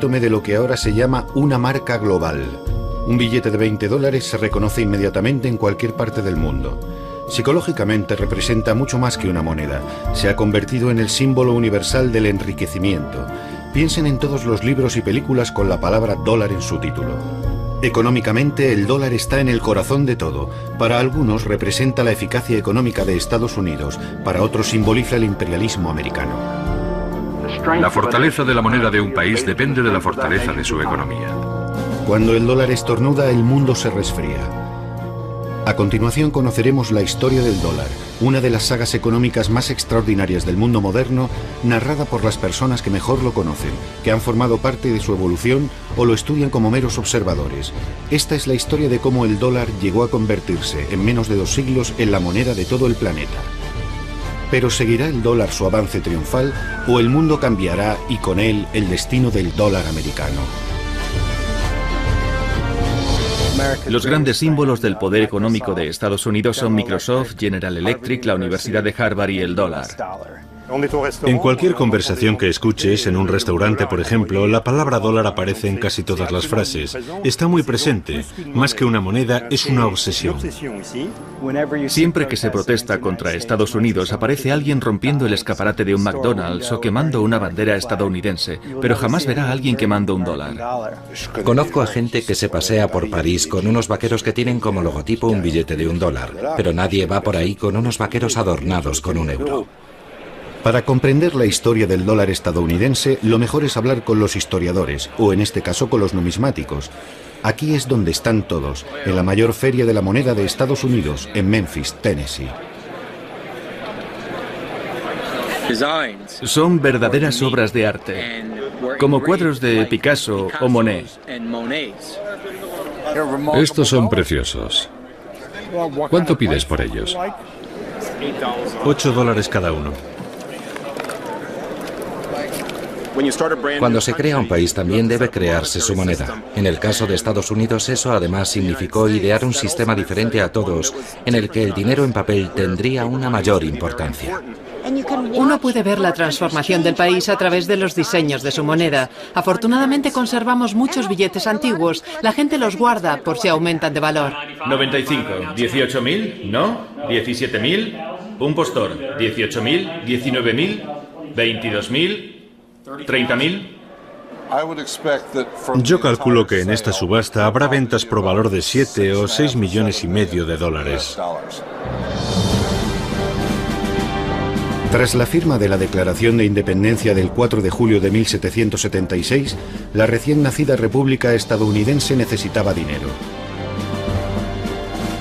epítome de lo que ahora se llama una marca global. Un billete de $20 se reconoce inmediatamente en cualquier parte del mundo. Psicológicamente representa mucho más que una moneda. Se ha convertido en el símbolo universal del enriquecimiento. Piensen en todos los libros y películas con la palabra dólar en su título. Económicamente, el dólar está en el corazón de todo. Para algunos representa la eficacia económica de Estados Unidos, para otros simboliza el imperialismo americano. La fortaleza de la moneda de un país depende de la fortaleza de su economía. Cuando el dólar estornuda, el mundo se resfría. A continuación conoceremos la historia del dólar, una de las sagas económicas más extraordinarias del mundo moderno, narrada por las personas que mejor lo conocen, que han formado parte de su evolución o lo estudian como meros observadores. Esta es la historia de cómo el dólar llegó a convertirse, en menos de 2 siglos, en la moneda de todo el planeta. Pero ¿seguirá el dólar su avance triunfal o el mundo cambiará y con él el destino del dólar americano? Los grandes símbolos del poder económico de Estados Unidos son Microsoft, General Electric, la Universidad de Harvard y el dólar. En cualquier conversación que escuches, en un restaurante, por ejemplo, la palabra dólar aparece en casi todas las frases. Está muy presente. Más que una moneda, es una obsesión. Siempre que se protesta contra Estados Unidos, aparece alguien rompiendo el escaparate de un McDonald's o quemando una bandera estadounidense, pero jamás verá a alguien quemando un dólar. Conozco a gente que se pasea por París con unos vaqueros que tienen como logotipo un billete de $1, pero nadie va por ahí con unos vaqueros adornados con €1. Para comprender la historia del dólar estadounidense, lo mejor es hablar con los historiadores, o en este caso con los numismáticos. Aquí es donde están todos, en la mayor feria de la moneda de Estados Unidos, en Memphis, Tennessee. Son verdaderas obras de arte, como cuadros de Picasso o Monet. Estos son preciosos. ¿Cuánto pides por ellos? $8 cada uno. Cuando se crea un país también debe crearse su moneda. En el caso de Estados Unidos eso además significó idear un sistema diferente a todos, en el que el dinero en papel tendría una mayor importancia. Uno puede ver la transformación del país a través de los diseños de su moneda. Afortunadamente conservamos muchos billetes antiguos. La gente los guarda por si aumentan de valor. 95, 18.000, ¿no? 17.000, un postor, 18.000, 19.000, 22.000, 30.000. Yo calculo que en esta subasta habrá ventas por valor de 7 o 6,5 millones de dólares. Tras la firma de la Declaración de Independencia del 4 de julio de 1776, la recién nacida República estadounidense necesitaba dinero.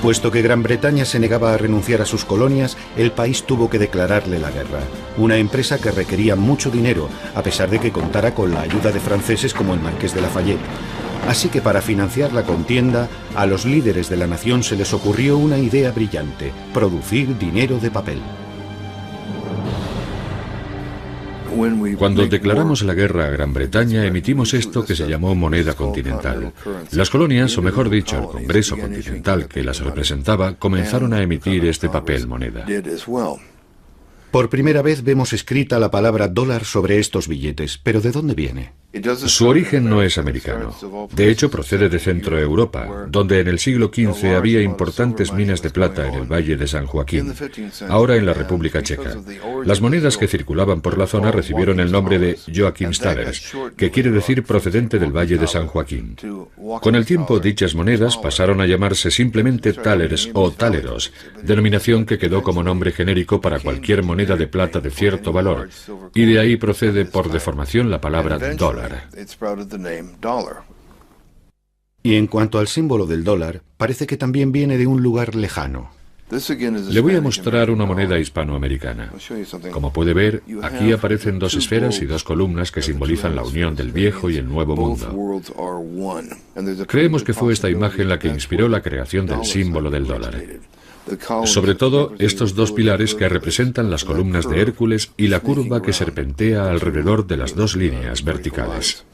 Puesto que Gran Bretaña se negaba a renunciar a sus colonias, el país tuvo que declararle la guerra. Una empresa que requería mucho dinero, a pesar de que contara con la ayuda de franceses como el Marqués de Lafayette. Así que para financiar la contienda, a los líderes de la nación se les ocurrió una idea brillante: producir dinero de papel. Cuando declaramos la guerra a Gran Bretaña, emitimos esto que se llamó moneda continental. Las colonias, o mejor dicho, el Congreso Continental que las representaba, comenzaron a emitir este papel moneda. Por primera vez vemos escrita la palabra dólar sobre estos billetes, pero ¿de dónde viene? Su origen no es americano. De hecho, procede de Centro Europa, donde en el siglo XV había importantes minas de plata en el Valle de San Joaquín, ahora en la República Checa. Las monedas que circulaban por la zona recibieron el nombre de Joachimsthalers, que quiere decir procedente del Valle de San Joaquín. Con el tiempo, dichas monedas pasaron a llamarse simplemente thalers o taleros, denominación que quedó como nombre genérico para cualquier moneda de plata de cierto valor, y de ahí procede por deformación la palabra dólar. Y en cuanto al símbolo del dólar, parece que también viene de un lugar lejano. Le voy a mostrar una moneda hispanoamericana. Como puede ver, aquí aparecen 2 esferas y 2 columnas que simbolizan la unión del viejo y el nuevo mundo. Creemos que fue esta imagen la que inspiró la creación del símbolo del dólar. Sobre todo, estos 2 pilares que representan las columnas de Hércules y la curva que serpentea alrededor de las 2 líneas verticales.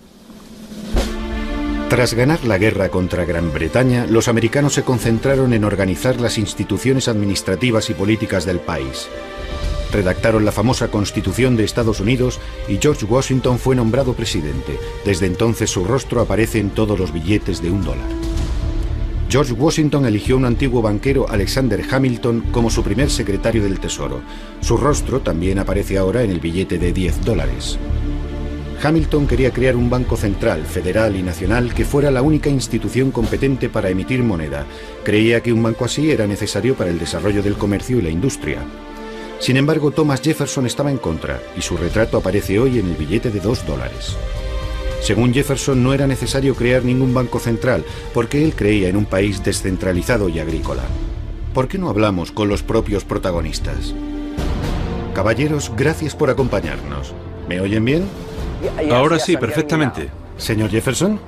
Tras ganar la guerra contra Gran Bretaña, los americanos se concentraron en organizar las instituciones administrativas y políticas del país. Redactaron la famosa Constitución de Estados Unidos y George Washington fue nombrado presidente. Desde entonces su rostro aparece en todos los billetes de $1. George Washington eligió a un antiguo banquero, Alexander Hamilton, como su primer secretario del Tesoro. Su rostro también aparece ahora en el billete de $10. Hamilton quería crear un banco central, federal y nacional que fuera la única institución competente para emitir moneda. Creía que un banco así era necesario para el desarrollo del comercio y la industria. Sin embargo, Thomas Jefferson estaba en contra y su retrato aparece hoy en el billete de $2. Según Jefferson, no era necesario crear ningún banco central porque él creía en un país descentralizado y agrícola. ¿Por qué no hablamos con los propios protagonistas? Caballeros, gracias por acompañarnos. ¿Me oyen bien? Ahora sí, perfectamente. Señor Jefferson.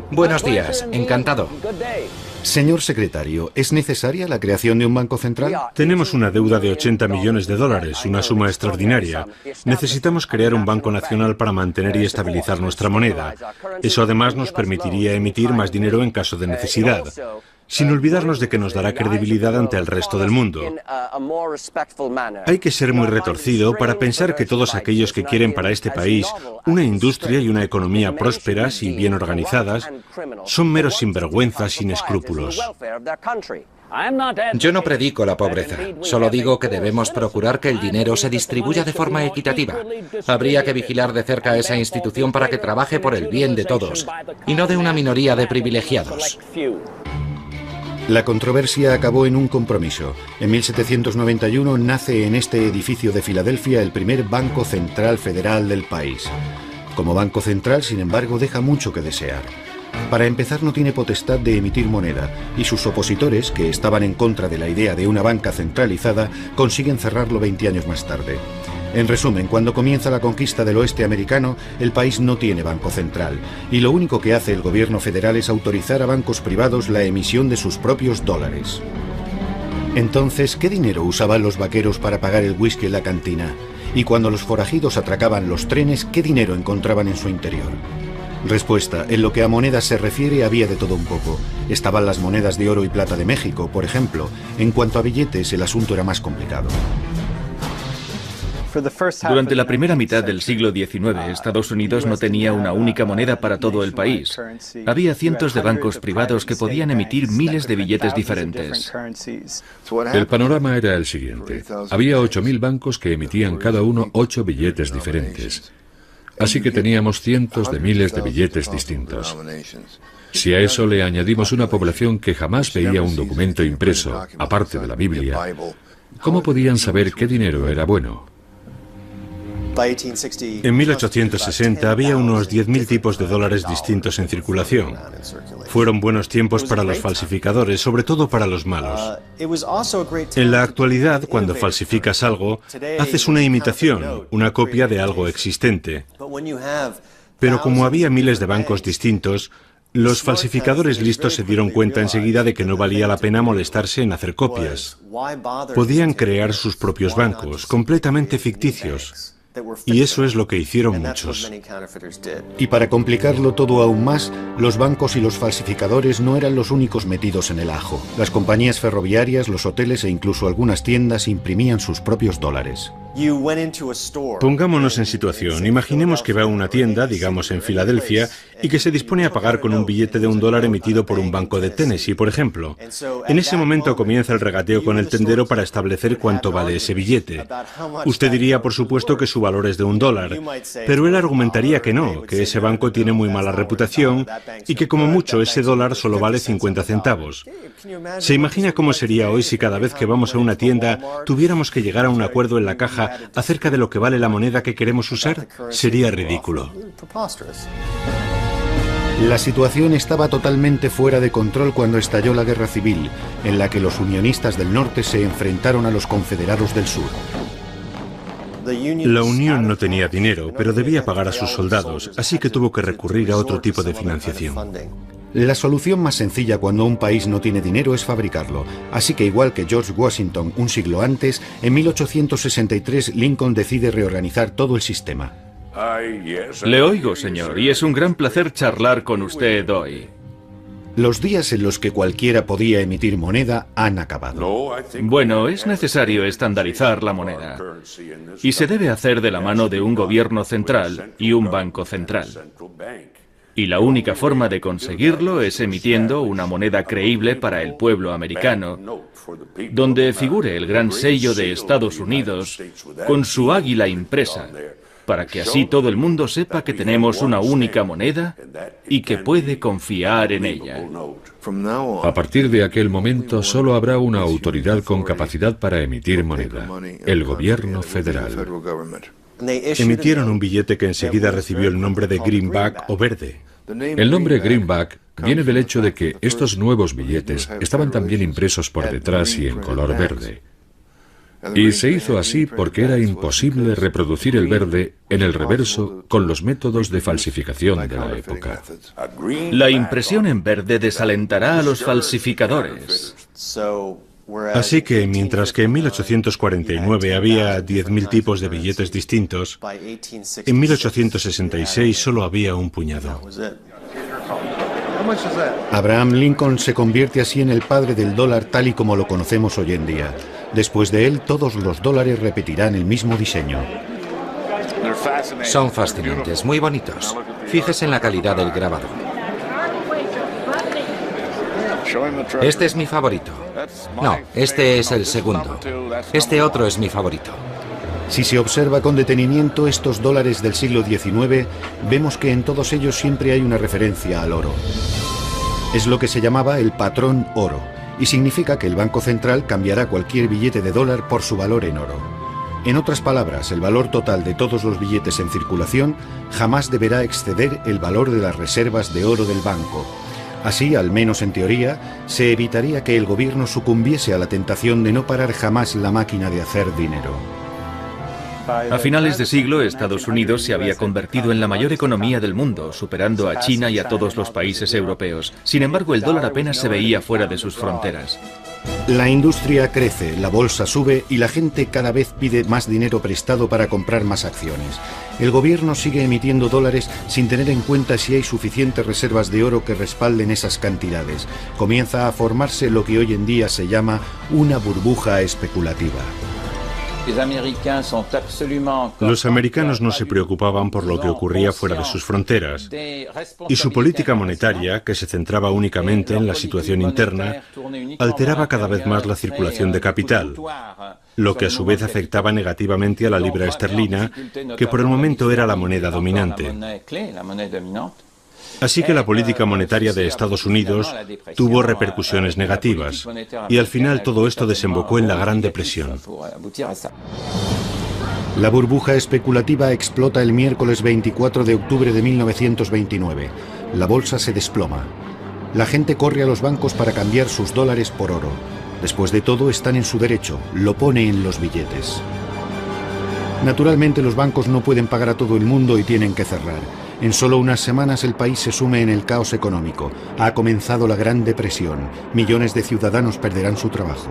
Buenos días, encantado. Señor secretario, ¿es necesaria la creación de un banco central? Tenemos una deuda de $80 millones, una suma extraordinaria. Necesitamos crear un banco nacional para mantener y estabilizar nuestra moneda. Eso además nos permitiría emitir más dinero en caso de necesidad, sin olvidarnos de que nos dará credibilidad ante el resto del mundo. Hay que ser muy retorcido para pensar que todos aquellos que quieren para este país una industria y una economía prósperas y bien organizadas son meros sinvergüenzas sin escrúpulos. Yo no predico la pobreza, solo digo que debemos procurar que el dinero se distribuya de forma equitativa. Habría que vigilar de cerca a esa institución para que trabaje por el bien de todos, y no de una minoría de privilegiados. La controversia acabó en un compromiso. En 1791 nace en este edificio de Filadelfia el primer Banco Central Federal del país. Como Banco Central, sin embargo, deja mucho que desear. Para empezar, no tiene potestad de emitir moneda, y sus opositores, que estaban en contra de la idea de una banca centralizada, consiguen cerrarlo 20 años más tarde. En resumen, cuando comienza la conquista del oeste americano, el país no tiene banco central, y lo único que hace el gobierno federal es autorizar a bancos privados la emisión de sus propios dólares. Entonces, ¿qué dinero usaban los vaqueros para pagar el whisky en la cantina? Y cuando los forajidos atracaban los trenes, ¿qué dinero encontraban en su interior? Respuesta: en lo que a monedas se refiere había de todo un poco. Estaban las monedas de oro y plata de México, por ejemplo. En cuanto a billetes, el asunto era más complicado. Durante la primera mitad del siglo XIX, Estados Unidos no tenía una única moneda para todo el país. Había cientos de bancos privados que podían emitir miles de billetes diferentes. El panorama era el siguiente. Había 8.000 bancos que emitían cada uno 8 billetes diferentes. Así que teníamos cientos de miles de billetes distintos. Si a eso le añadimos una población que jamás veía un documento impreso, aparte de la Biblia, ¿cómo podían saber qué dinero era bueno? En 1860 había unos 10.000 tipos de dólares distintos en circulación. Fueron buenos tiempos para los falsificadores, sobre todo para los malos. En la actualidad, cuando falsificas algo, haces una imitación, una copia de algo existente. Pero como había miles de bancos distintos, los falsificadores listos se dieron cuenta enseguida de que no valía la pena molestarse en hacer copias. Podían crear sus propios bancos, completamente ficticios. Y eso es lo que hicieron muchos. Y para complicarlo todo aún más, los bancos y los falsificadores no eran los únicos metidos en el ajo. Las compañías ferroviarias, los hoteles e incluso algunas tiendas imprimían sus propios dólares. Pongámonos en situación. Imaginemos que va a una tienda, digamos en Filadelfia, y que se dispone a pagar con un billete de $1 emitido por un banco de Tennessee, por ejemplo. En ese momento comienza el regateo con el tendero para establecer cuánto vale ese billete. Usted diría, por supuesto, que su valor es de $1, pero él argumentaría que no, que ese banco tiene muy mala reputación y que como mucho ese dólar solo vale 50 centavos. ¿Se imagina cómo sería hoy si cada vez que vamos a una tienda tuviéramos que llegar a un acuerdo en la caja acerca de lo que vale la moneda que queremos usar? Sería ridículo. La situación estaba totalmente fuera de control cuando estalló la Guerra Civil, en la que los unionistas del norte se enfrentaron a los confederados del sur. La Unión no tenía dinero, pero debía pagar a sus soldados, así que tuvo que recurrir a otro tipo de financiación. La solución más sencilla cuando un país no tiene dinero es fabricarlo. Así que igual que George Washington un siglo antes, en 1863 Lincoln decide reorganizar todo el sistema. Le oigo, señor, y es un gran placer charlar con usted hoy. Los días en los que cualquiera podía emitir moneda han acabado. Bueno, es necesario estandarizar la moneda. Y se debe hacer de la mano de un gobierno central y un banco central. Y la única forma de conseguirlo es emitiendo una moneda creíble para el pueblo americano, donde figure el gran sello de Estados Unidos con su águila impresa, para que así todo el mundo sepa que tenemos una única moneda y que puede confiar en ella. A partir de aquel momento solo habrá una autoridad con capacidad para emitir moneda, el gobierno federal. Emitieron un billete que enseguida recibió el nombre de greenback o verde. El nombre greenback viene del hecho de que estos nuevos billetes estaban también impresos por detrás y en color verde. Y se hizo así porque era imposible reproducir el verde en el reverso con los métodos de falsificación de la época. La impresión en verde desalentará a los falsificadores. Así que, mientras que en 1849 había 10.000 tipos de billetes distintos, en 1866 solo había un puñado. Abraham Lincoln se convierte así en el padre del dólar tal y como lo conocemos hoy en día. Después de él, todos los dólares repetirán el mismo diseño. Son fascinantes, muy bonitos. Fíjese en la calidad del grabado. Este es mi favorito. No, este es el segundo. Este otro es mi favorito. Si se observa con detenimiento estos dólares del siglo XIX, vemos que en todos ellos siempre hay una referencia al oro. Es lo que se llamaba el patrón oro, y significa que el Banco Central cambiará cualquier billete de dólar por su valor en oro. En otras palabras, el valor total de todos los billetes en circulación jamás deberá exceder el valor de las reservas de oro del banco. Así, al menos en teoría, se evitaría que el gobierno sucumbiese a la tentación de no parar jamás la máquina de hacer dinero. A finales de siglo, Estados Unidos se había convertido en la mayor economía del mundo, superando a China y a todos los países europeos. Sin embargo, el dólar apenas se veía fuera de sus fronteras. La industria crece, la bolsa sube y la gente cada vez pide más dinero prestado para comprar más acciones. El gobierno sigue emitiendo dólares sin tener en cuenta si hay suficientes reservas de oro que respalden esas cantidades. Comienza a formarse lo que hoy en día se llama una burbuja especulativa. Los americanos no se preocupaban por lo que ocurría fuera de sus fronteras, y su política monetaria, que se centraba únicamente en la situación interna, alteraba cada vez más la circulación de capital, lo que a su vez afectaba negativamente a la libra esterlina, que por el momento era la moneda dominante. Así que la política monetaria de Estados Unidos tuvo repercusiones negativas, y al final todo esto desembocó en la Gran Depresión. La burbuja especulativa explota el miércoles 24 de octubre de 1929. La bolsa se desploma. La gente corre a los bancos para cambiar sus dólares por oro. Después de todo, están en su derecho, lo pone en los billetes. Naturalmente, los bancos no pueden pagar a todo el mundo y tienen que cerrar. En solo unas semanas el país se sume en el caos económico. Ha comenzado la Gran Depresión. Millones de ciudadanos perderán su trabajo.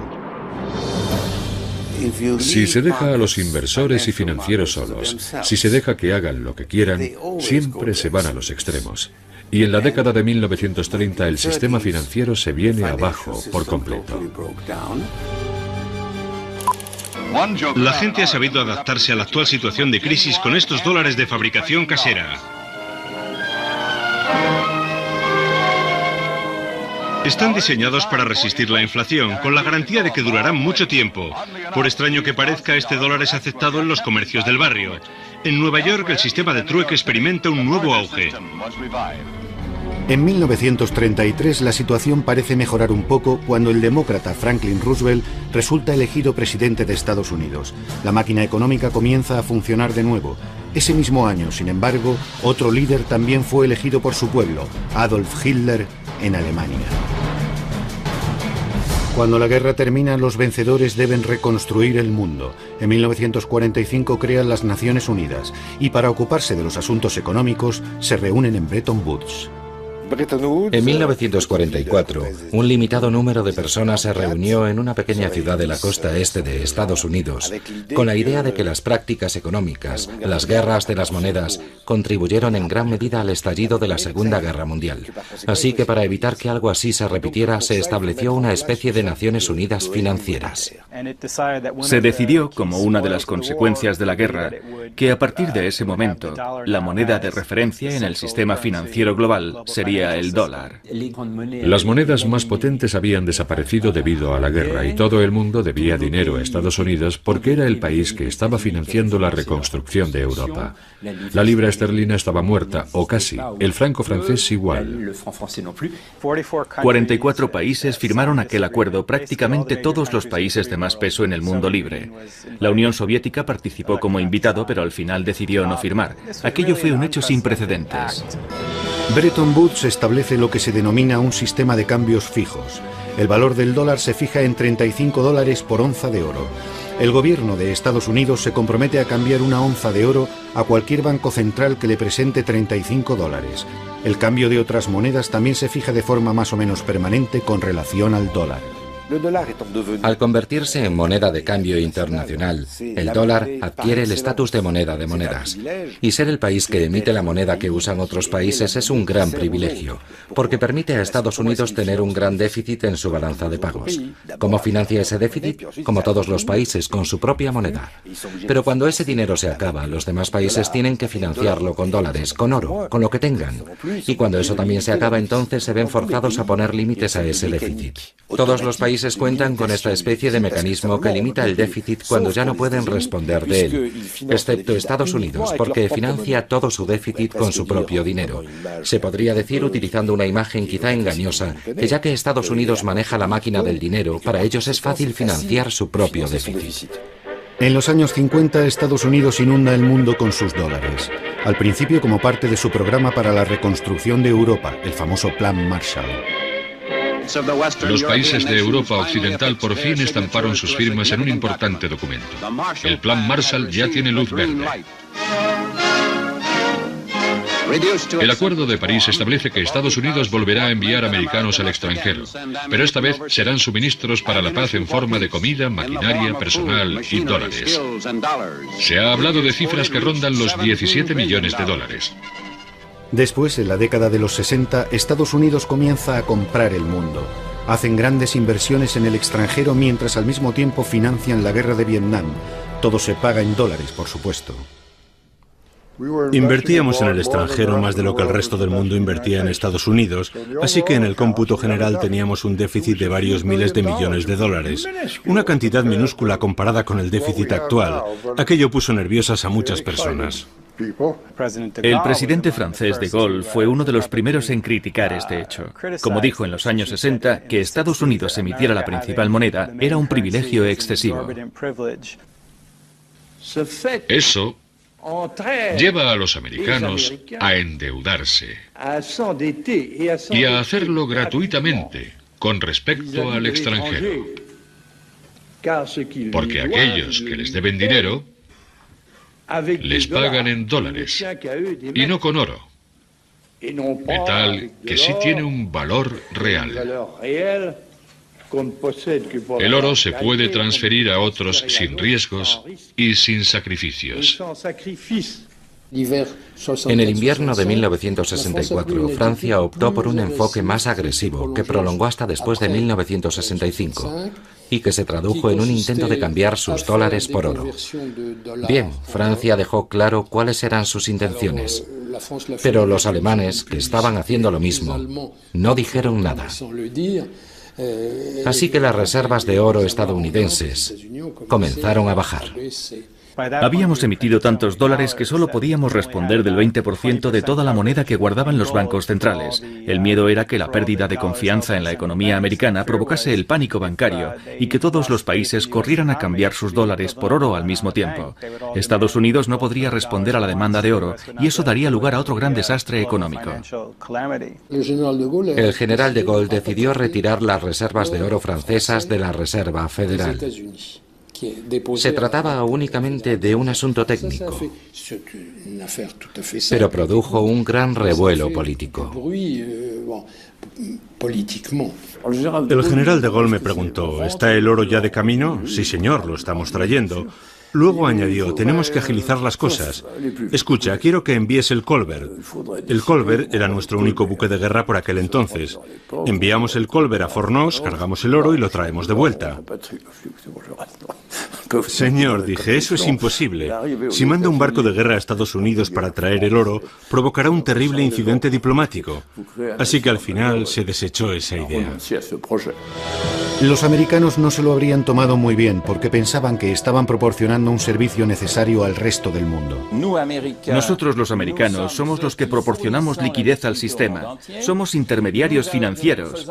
Si se deja a los inversores y financieros solos, si se deja que hagan lo que quieran, siempre se van a los extremos. Y en la década de 1930 el sistema financiero se viene abajo por completo. La gente ha sabido adaptarse a la actual situación de crisis con estos dólares de fabricación casera. Están diseñados para resistir la inflación, con la garantía de que durarán mucho tiempo. Por extraño que parezca, este dólar es aceptado en los comercios del barrio. En Nueva York, el sistema de trueque experimenta un nuevo auge. En 1933 la situación parece mejorar un poco cuando el demócrata Franklin Roosevelt resulta elegido presidente de Estados Unidos. La máquina económica comienza a funcionar de nuevo. Ese mismo año, sin embargo, otro líder también fue elegido por su pueblo, Adolf Hitler, en Alemania. Cuando la guerra termina, los vencedores deben reconstruir el mundo. En 1945 crean las Naciones Unidas y para ocuparse de los asuntos económicos se reúnen en Bretton Woods. En 1944, un limitado número de personas se reunió en una pequeña ciudad de la costa este de Estados Unidos con la idea de que las prácticas económicas, las guerras de las monedas, contribuyeron en gran medida al estallido de la Segunda Guerra Mundial. Así que para evitar que algo así se repitiera, se estableció una especie de Naciones Unidas financieras. Se decidió, como una de las consecuencias de la guerra, que a partir de ese momento, la moneda de referencia en el sistema financiero global sería el dólar. Las monedas más potentes habían desaparecido debido a la guerra y todo el mundo debía dinero a Estados Unidos porque era el país que estaba financiando la reconstrucción de Europa. La libra esterlina estaba muerta, o casi, el franco francés igual. 44 países firmaron aquel acuerdo, prácticamente todos los países de más peso en el mundo libre. La Unión Soviética participó como invitado, pero al final decidió no firmar. Aquello fue un hecho sin precedentes. Bretton Woods establece lo que se denomina un sistema de cambios fijos. El valor del dólar se fija en $35 por onza de oro. El gobierno de Estados Unidos se compromete a cambiar una onza de oro a cualquier banco central que le presente $35. El cambio de otras monedas también se fija de forma más o menos permanente con relación al dólar. Al convertirse en moneda de cambio internacional, el dólar adquiere el estatus de moneda de monedas. Y ser el país que emite la moneda que usan otros países es un gran privilegio, porque permite a Estados Unidos tener un gran déficit en su balanza de pagos. ¿Cómo financia ese déficit? Como todos los países, con su propia moneda. Pero cuando ese dinero se acaba, los demás países tienen que financiarlo con dólares, con oro, con lo que tengan. Y cuando eso también se acaba, entonces se ven forzados a poner límites a ese déficit. Todos los países cuentan con esta especie de mecanismo que limita el déficit cuando ya no pueden responder de él, excepto Estados Unidos, porque financia todo su déficit con su propio dinero. Se podría decir, utilizando una imagen quizá engañosa, que ya que Estados Unidos maneja la máquina del dinero, para ellos es fácil financiar su propio déficit. En los años 50, Estados Unidos inunda el mundo con sus dólares. Al principio como parte de su programa para la reconstrucción de Europa, el famoso Plan Marshall. Los países de Europa Occidental por fin estamparon sus firmas en un importante documento. El Plan Marshall ya tiene luz verde. El Acuerdo de París establece que Estados Unidos volverá a enviar americanos al extranjero, pero esta vez serán suministros para la paz en forma de comida, maquinaria, personal y dólares. Se ha hablado de cifras que rondan los 17 millones de dólares. Después, en la década de los 60, Estados Unidos comienza a comprar el mundo. Hacen grandes inversiones en el extranjero mientras al mismo tiempo financian la guerra de Vietnam. Todo se paga en dólares, por supuesto. Invertíamos en el extranjero más de lo que el resto del mundo invertía en Estados Unidos, así que en el cómputo general teníamos un déficit de varios miles de millones de dólares. Una cantidad minúscula comparada con el déficit actual. Aquello puso nerviosas a muchas personas. El presidente francés de Gaulle fue uno de los primeros en criticar este hecho. Como dijo en los años 60, que Estados Unidos emitiera la principal moneda era un privilegio excesivo. Eso lleva a los americanos a endeudarse y a hacerlo gratuitamente con respecto al extranjero. Porque aquellos que les deben dinero les pagan en dólares y no con oro, metal que sí tiene un valor real. El oro se puede transferir a otros sin riesgos y sin sacrificios. En el invierno de 1964, Francia optó por un enfoque más agresivo que prolongó hasta después de 1965 y que se tradujo en un intento de cambiar sus dólares por oro. Bien, Francia dejó claro cuáles eran sus intenciones, pero los alemanes, que estaban haciendo lo mismo, no dijeron nada. Así que las reservas de oro estadounidenses comenzaron a bajar. Habíamos emitido tantos dólares que solo podíamos responder del 20% de toda la moneda que guardaban los bancos centrales. El miedo era que la pérdida de confianza en la economía americana provocase el pánico bancario y que todos los países corrieran a cambiar sus dólares por oro al mismo tiempo. Estados Unidos no podría responder a la demanda de oro y eso daría lugar a otro gran desastre económico. El general de Gaulle decidió retirar las reservas de oro francesas de la Reserva Federal. Se trataba únicamente de un asunto técnico, pero produjo un gran revuelo político. El general de Gaulle me preguntó, ¿está el oro ya de camino? Sí, señor, lo estamos trayendo. Luego añadió, tenemos que agilizar las cosas. Escucha, quiero que envíes el Colbert. El Colbert era nuestro único buque de guerra por aquel entonces. Enviamos el Colbert a Fornos, cargamos el oro y lo traemos de vuelta. Señor, dije, eso es imposible. Si manda un barco de guerra a Estados Unidos para traer el oro, provocará un terrible incidente diplomático. Así que al final se desechó esa idea. Los americanos no se lo habrían tomado muy bien porque pensaban que estaban proporcionando un servicio necesario al resto del mundo. Nosotros los americanos somos los que proporcionamos liquidez al sistema. Somos intermediarios financieros.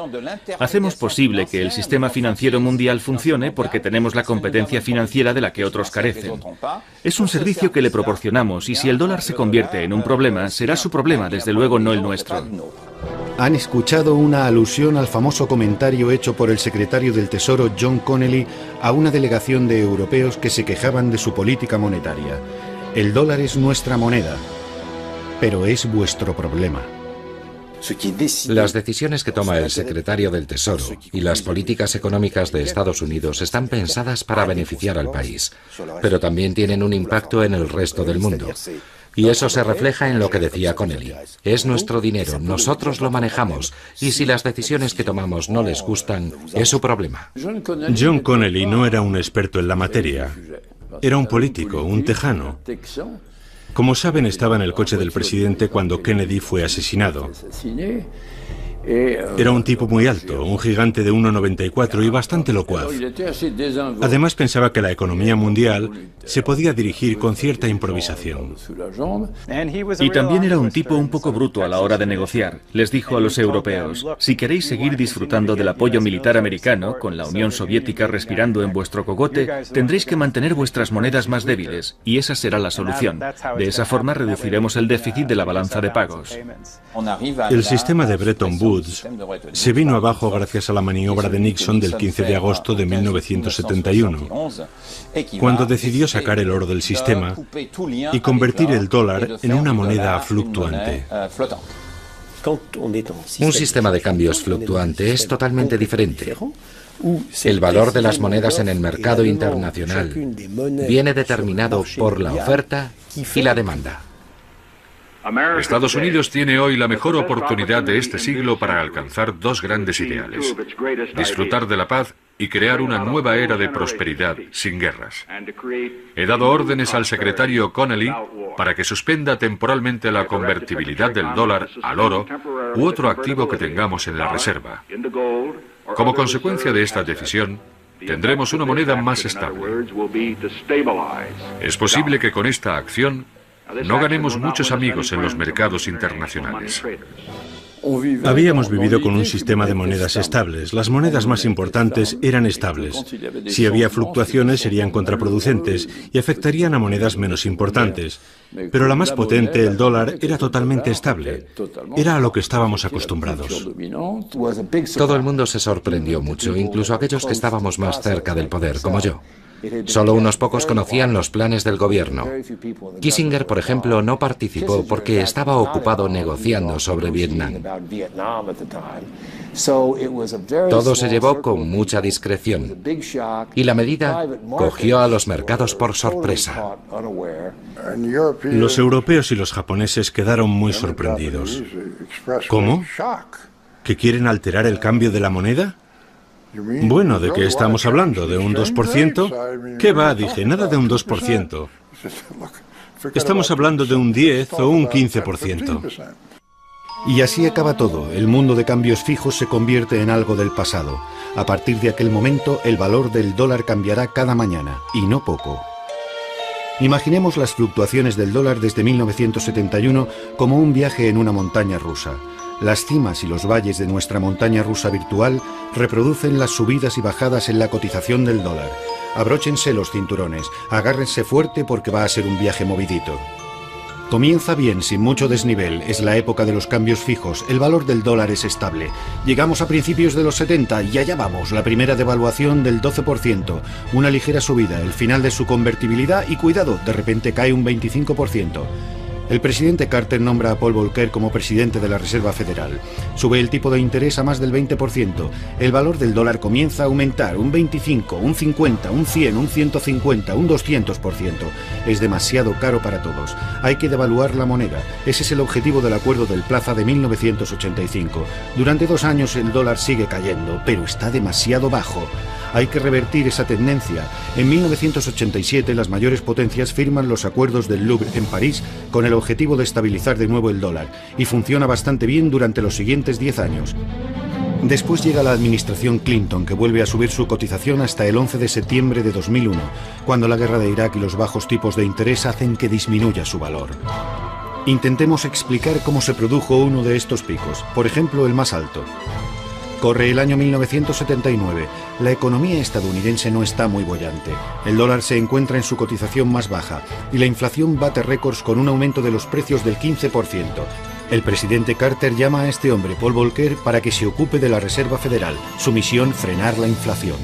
Hacemos posible que el sistema financiero mundial funcione porque tenemos la competencia financiera de la que otros carecen. Es un servicio que le proporcionamos y si el dólar se convierte en un problema, será su problema, desde luego no el nuestro. Han escuchado una alusión al famoso comentario hecho por el secretario del Tesoro John Connally a una delegación de europeos que se quejaban de su política monetaria. El dólar es nuestra moneda, pero es vuestro problema. Las decisiones que toma el secretario del Tesoro y las políticas económicas de Estados Unidos están pensadas para beneficiar al país, pero también tienen un impacto en el resto del mundo. Y eso se refleja en lo que decía Connally. Es nuestro dinero, nosotros lo manejamos, y si las decisiones que tomamos no les gustan, es su problema. John Connally no era un experto en la materia. Era un político, un tejano. Como saben, estaba en el coche del presidente cuando Kennedy fue asesinado. Era un tipo muy alto, un gigante de 1,94 y bastante locuaz. Además pensaba que la economía mundial se podía dirigir con cierta improvisación. Y también era un tipo un poco bruto a la hora de negociar. Les dijo a los europeos, si queréis seguir disfrutando del apoyo militar americano, con la Unión Soviética respirando en vuestro cogote, tendréis que mantener vuestras monedas más débiles, y esa será la solución. De esa forma reduciremos el déficit de la balanza de pagos. El sistema de Bretton Woods se vino abajo gracias a la maniobra de Nixon del 15 de agosto de 1971, cuando decidió sacar el oro del sistema y convertir el dólar en una moneda fluctuante. Un sistema de cambios fluctuante es totalmente diferente. El valor de las monedas en el mercado internacional viene determinado por la oferta y la demanda. Estados Unidos tiene hoy la mejor oportunidad de este siglo para alcanzar dos grandes ideales: disfrutar de la paz y crear una nueva era de prosperidad sin guerras. He dado órdenes al secretario Connally para que suspenda temporalmente la convertibilidad del dólar al oro u otro activo que tengamos en la reserva. Como consecuencia de esta decisión, tendremos una moneda más estable. Es posible que con esta acción no ganemos muchos amigos en los mercados internacionales. Habíamos vivido con un sistema de monedas estables. Las monedas más importantes eran estables. Si había fluctuaciones serían contraproducentes y afectarían a monedas menos importantes. Pero la más potente, el dólar, era totalmente estable. Era a lo que estábamos acostumbrados. Todo el mundo se sorprendió mucho, incluso aquellos que estábamos más cerca del poder, como yo. Solo unos pocos conocían los planes del gobierno. Kissinger, por ejemplo, no participó porque estaba ocupado negociando sobre Vietnam. Todo se llevó con mucha discreción y la medida cogió a los mercados por sorpresa. Los europeos y los japoneses quedaron muy sorprendidos. ¿Cómo? ¿Que quieren alterar el cambio de la moneda? Bueno, ¿de qué estamos hablando? ¿De un 2%? ¿Qué va? Dije, nada de un 2%. Estamos hablando de un 10 o un 15%. Y así acaba todo. El mundo de cambios fijos se convierte en algo del pasado. A partir de aquel momento, el valor del dólar cambiará cada mañana, y no poco. Imaginemos las fluctuaciones del dólar desde 1971 como un viaje en una montaña rusa. Las cimas y los valles de nuestra montaña rusa virtual reproducen las subidas y bajadas en la cotización del dólar. Abróchense los cinturones, agárrense fuerte porque va a ser un viaje movidito. Comienza bien, sin mucho desnivel, es la época de los cambios fijos, el valor del dólar es estable. Llegamos a principios de los 70 y allá vamos, la primera devaluación del 12%, una ligera subida, el final de su convertibilidad y cuidado, de repente cae un 25%. El presidente Carter nombra a Paul Volcker como presidente de la Reserva Federal. Sube el tipo de interés a más del 20%. El valor del dólar comienza a aumentar un 25, un 50, un 100, un 150, un 200%. Es demasiado caro para todos. Hay que devaluar la moneda. Ese es el objetivo del Acuerdo del Plaza de 1985. Durante 2 años el dólar sigue cayendo, pero está demasiado bajo. Hay que revertir esa tendencia. En 1987 las mayores potencias firman los acuerdos del Louvre en París con el objetivo de estabilizar de nuevo el dólar, y funciona bastante bien durante los siguientes 10 años. Después llega la administración Clinton, que vuelve a subir su cotización hasta el 11 de septiembre de 2001, cuando la guerra de Irak y los bajos tipos de interés hacen que disminuya su valor. Intentemos explicar cómo se produjo uno de estos picos, por ejemplo el más alto. Corre el año 1979. La economía estadounidense no está muy boyante. El dólar se encuentra en su cotización más baja y la inflación bate récords con un aumento de los precios del 15%. El presidente Carter llama a este hombre, Paul Volcker, para que se ocupe de la Reserva Federal. Su misión, frenar la inflación.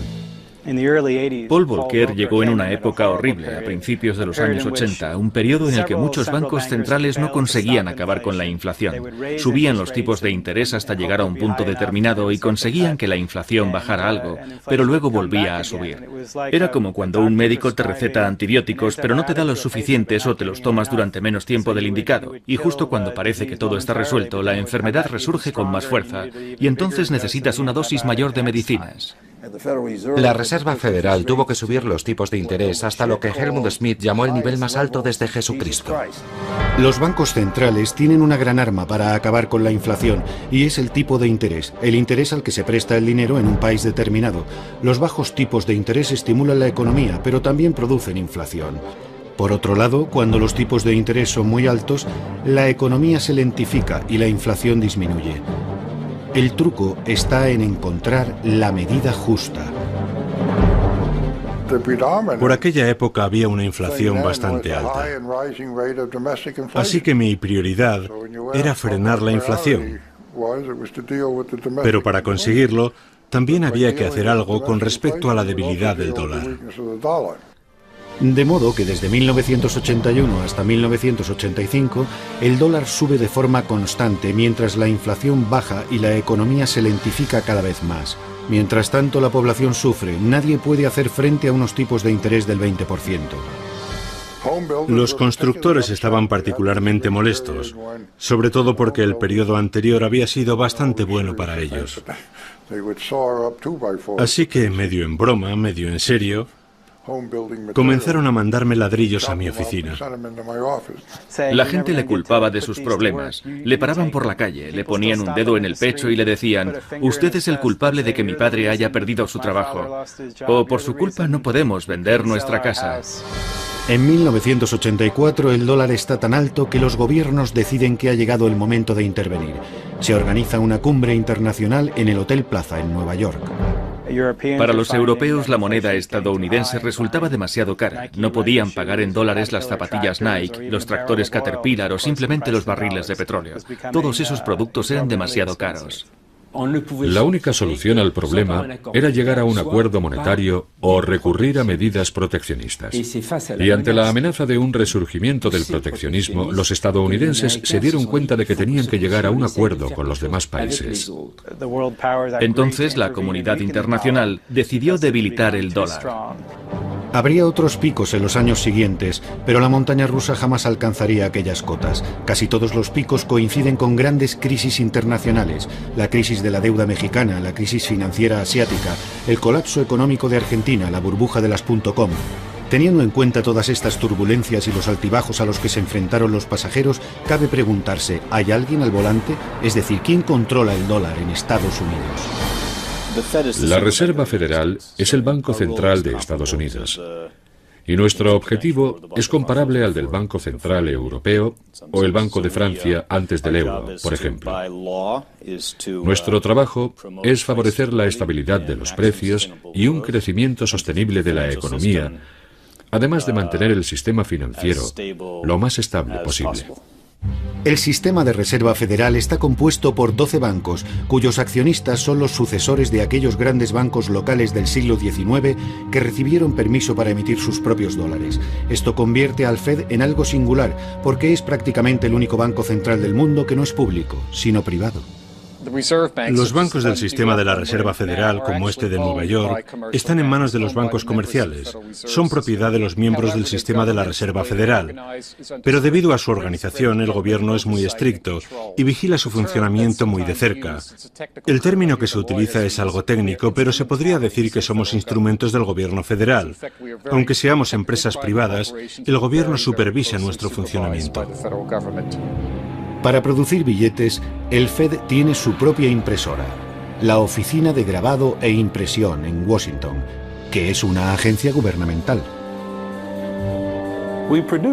Paul Volcker llegó en una época horrible, a principios de los años 80, un periodo en el que muchos bancos centrales no conseguían acabar con la inflación. Subían los tipos de interés hasta llegar a un punto determinado y conseguían que la inflación bajara algo, pero luego volvía a subir. Era como cuando un médico te receta antibióticos, pero no te da los suficientes o te los tomas durante menos tiempo del indicado, y justo cuando parece que todo está resuelto, la enfermedad resurge con más fuerza, y entonces necesitas una dosis mayor de medicinas. La Reserva Federal tuvo que subir los tipos de interés hasta lo que Helmut Schmidt llamó el nivel más alto desde Jesucristo. Los bancos centrales tienen una gran arma para acabar con la inflación, y es el tipo de interés, el interés al que se presta el dinero en un país determinado. Los bajos tipos de interés estimulan la economía, pero también producen inflación. Por otro lado, cuando los tipos de interés son muy altos, la economía se lentifica y la inflación disminuye. El truco está en encontrar la medida justa. Por aquella época había una inflación bastante alta. Así que mi prioridad era frenar la inflación. Pero para conseguirlo, también había que hacer algo con respecto a la debilidad del dólar. De modo que desde 1981 hasta 1985, el dólar sube de forma constante mientras la inflación baja y la economía se lentifica cada vez más. Mientras tanto, la población sufre. Nadie puede hacer frente a unos tipos de interés del 20%. Los constructores estaban particularmente molestos, sobre todo porque el periodo anterior había sido bastante bueno para ellos. Así que, medio en broma, medio en serio, comenzaron a mandarme ladrillos a mi oficina. La gente le culpaba de sus problemas. Le paraban por la calle, le ponían un dedo en el pecho y le decían: usted es el culpable de que mi padre haya perdido su trabajo. O por su culpa no podemos vender nuestra casa. En 1984 el dólar está tan alto que los gobiernos deciden que ha llegado el momento de intervenir. Se organiza una cumbre internacional en el Hotel Plaza en Nueva York. Para los europeos la moneda estadounidense resultaba demasiado cara. No podían pagar en dólares las zapatillas Nike, los tractores Caterpillar o simplemente los barriles de petróleo. Todos esos productos eran demasiado caros. La única solución al problema era llegar a un acuerdo monetario o recurrir a medidas proteccionistas. Y ante la amenaza de un resurgimiento del proteccionismo, los estadounidenses se dieron cuenta de que tenían que llegar a un acuerdo con los demás países. Entonces la comunidad internacional decidió debilitar el dólar. Habría otros picos en los años siguientes, pero la montaña rusa jamás alcanzaría aquellas cotas. Casi todos los picos coinciden con grandes crisis internacionales: la crisis de la deuda mexicana, la crisis financiera asiática, el colapso económico de Argentina, la burbuja de las .com. Teniendo en cuenta todas estas turbulencias y los altibajos a los que se enfrentaron los pasajeros, cabe preguntarse: ¿hay alguien al volante? Es decir, ¿quién controla el dólar en Estados Unidos? La Reserva Federal es el Banco Central de Estados Unidos. Y nuestro objetivo es comparable al del Banco Central Europeo o el Banco de Francia antes del euro, por ejemplo. Nuestro trabajo es favorecer la estabilidad de los precios y un crecimiento sostenible de la economía, además de mantener el sistema financiero lo más estable posible. El sistema de reserva federal está compuesto por 12 bancos, cuyos accionistas son los sucesores de aquellos grandes bancos locales del siglo XIX que recibieron permiso para emitir sus propios dólares. Esto convierte al Fed en algo singular, porque es prácticamente el único banco central del mundo que no es público, sino privado. Los bancos del sistema de la Reserva Federal, como este de Nueva York, están en manos de los bancos comerciales. Son propiedad de los miembros del sistema de la Reserva Federal. Pero debido a su organización, el gobierno es muy estricto y vigila su funcionamiento muy de cerca. El término que se utiliza es algo técnico, pero se podría decir que somos instrumentos del gobierno federal. Aunque seamos empresas privadas, el gobierno supervisa nuestro funcionamiento. Para producir billetes, el Fed tiene su propia impresora, la Oficina de Grabado e Impresión en Washington, que es una agencia gubernamental.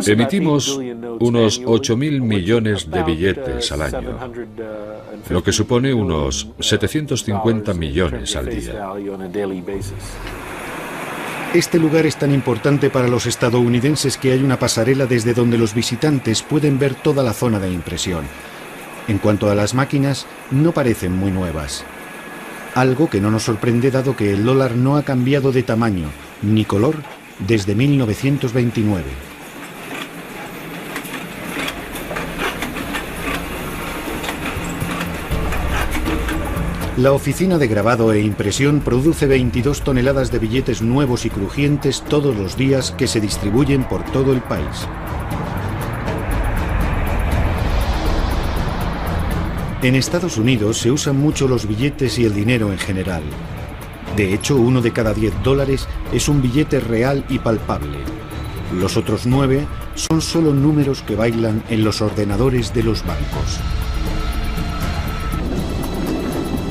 Emitimos unos 8.000 millones de billetes al año, lo que supone unos 750 millones al día. Este lugar es tan importante para los estadounidenses que hay una pasarela desde donde los visitantes pueden ver toda la zona de impresión. En cuanto a las máquinas, no parecen muy nuevas. Algo que no nos sorprende dado que el dólar no ha cambiado de tamaño ni color desde 1929. La Oficina de Grabado e Impresión produce 22 toneladas de billetes nuevos y crujientes todos los días que se distribuyen por todo el país. En Estados Unidos se usan mucho los billetes y el dinero en general. De hecho, 1 de cada 10 dólares es un billete real y palpable. Los otros 9 son solo números que bailan en los ordenadores de los bancos.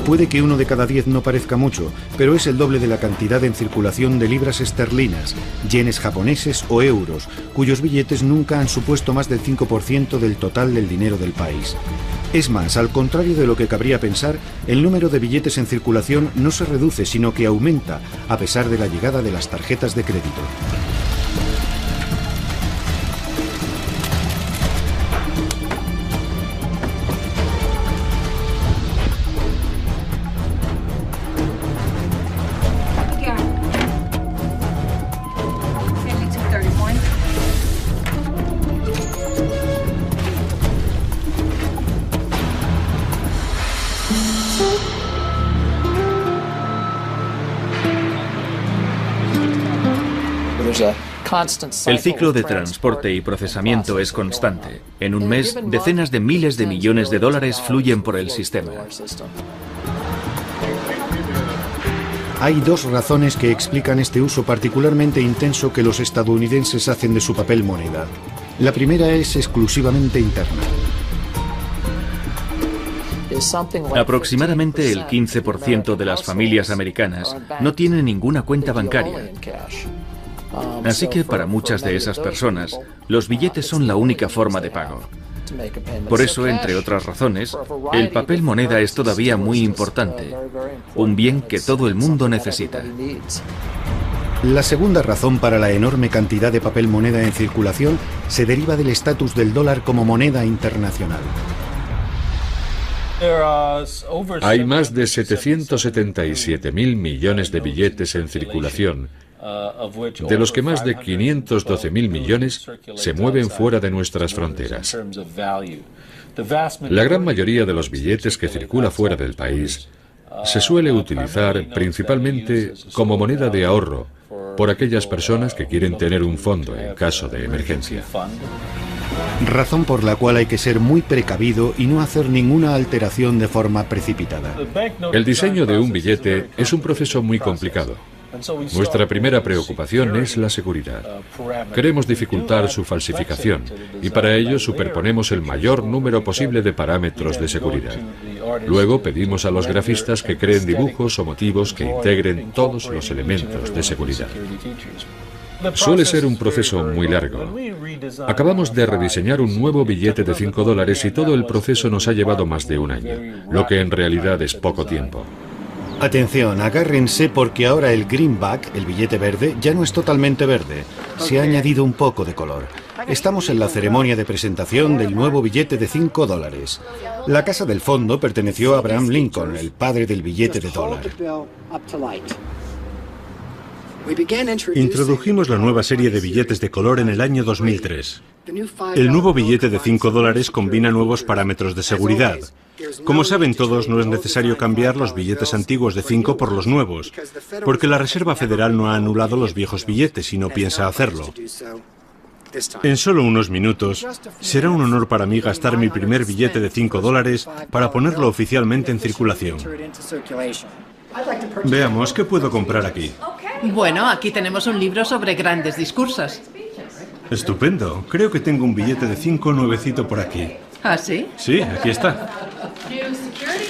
Puede que 1 de cada 10 no parezca mucho, pero es el doble de la cantidad en circulación de libras esterlinas, yenes japoneses o euros, cuyos billetes nunca han supuesto más del 5% del total del dinero del país. Es más, al contrario de lo que cabría pensar, el número de billetes en circulación no se reduce, sino que aumenta, a pesar de la llegada de las tarjetas de crédito. El ciclo de transporte y procesamiento es constante. En un mes, decenas de miles de millones de dólares fluyen por el sistema. Hay 2 razones que explican este uso particularmente intenso que los estadounidenses hacen de su papel moneda. La primera es exclusivamente interna. Aproximadamente el 15% de las familias americanas no tienen ninguna cuenta bancaria. Así que para muchas de esas personas, los billetes son la única forma de pago. Por eso, entre otras razones, el papel moneda es todavía muy importante, un bien que todo el mundo necesita. La segunda razón para la enorme cantidad de papel moneda en circulación se deriva del estatus del dólar como moneda internacional. Hay más de 777.000 millones de billetes en circulación, de los que más de 512.000 millones se mueven fuera de nuestras fronteras. La gran mayoría de los billetes que circula fuera del país se suele utilizar principalmente como moneda de ahorro por aquellas personas que quieren tener un fondo en caso de emergencia. Razón por la cual hay que ser muy precavido y no hacer ninguna alteración de forma precipitada. El diseño de un billete es un proceso muy complicado. Nuestra primera preocupación es la seguridad. Queremos dificultar su falsificación y para ello superponemos el mayor número posible de parámetros de seguridad. Luego pedimos a los grafistas que creen dibujos o motivos que integren todos los elementos de seguridad. Suele ser un proceso muy largo. Acabamos de rediseñar un nuevo billete de $5 y todo el proceso nos ha llevado más de un año, lo que en realidad es poco tiempo. Atención, agárrense porque ahora el greenback, el billete verde, ya no es totalmente verde. Se ha añadido un poco de color. Estamos en la ceremonia de presentación del nuevo billete de $5. La casa del fondo perteneció a Abraham Lincoln, el padre del billete de dólar. Introdujimos la nueva serie de billetes de color en el año 2003. El nuevo billete de $5 combina nuevos parámetros de seguridad. Como saben todos, no es necesario cambiar los billetes antiguos de 5 por los nuevos, porque la Reserva Federal no ha anulado los viejos billetes y no piensa hacerlo. En solo unos minutos, será un honor para mí gastar mi primer billete de $5 para ponerlo oficialmente en circulación. Veamos, ¿qué puedo comprar aquí? Bueno, aquí tenemos un libro sobre grandes discursos. Estupendo. Creo que tengo un billete de 5 nuevecito por aquí. ¿Ah, sí? Sí, aquí está.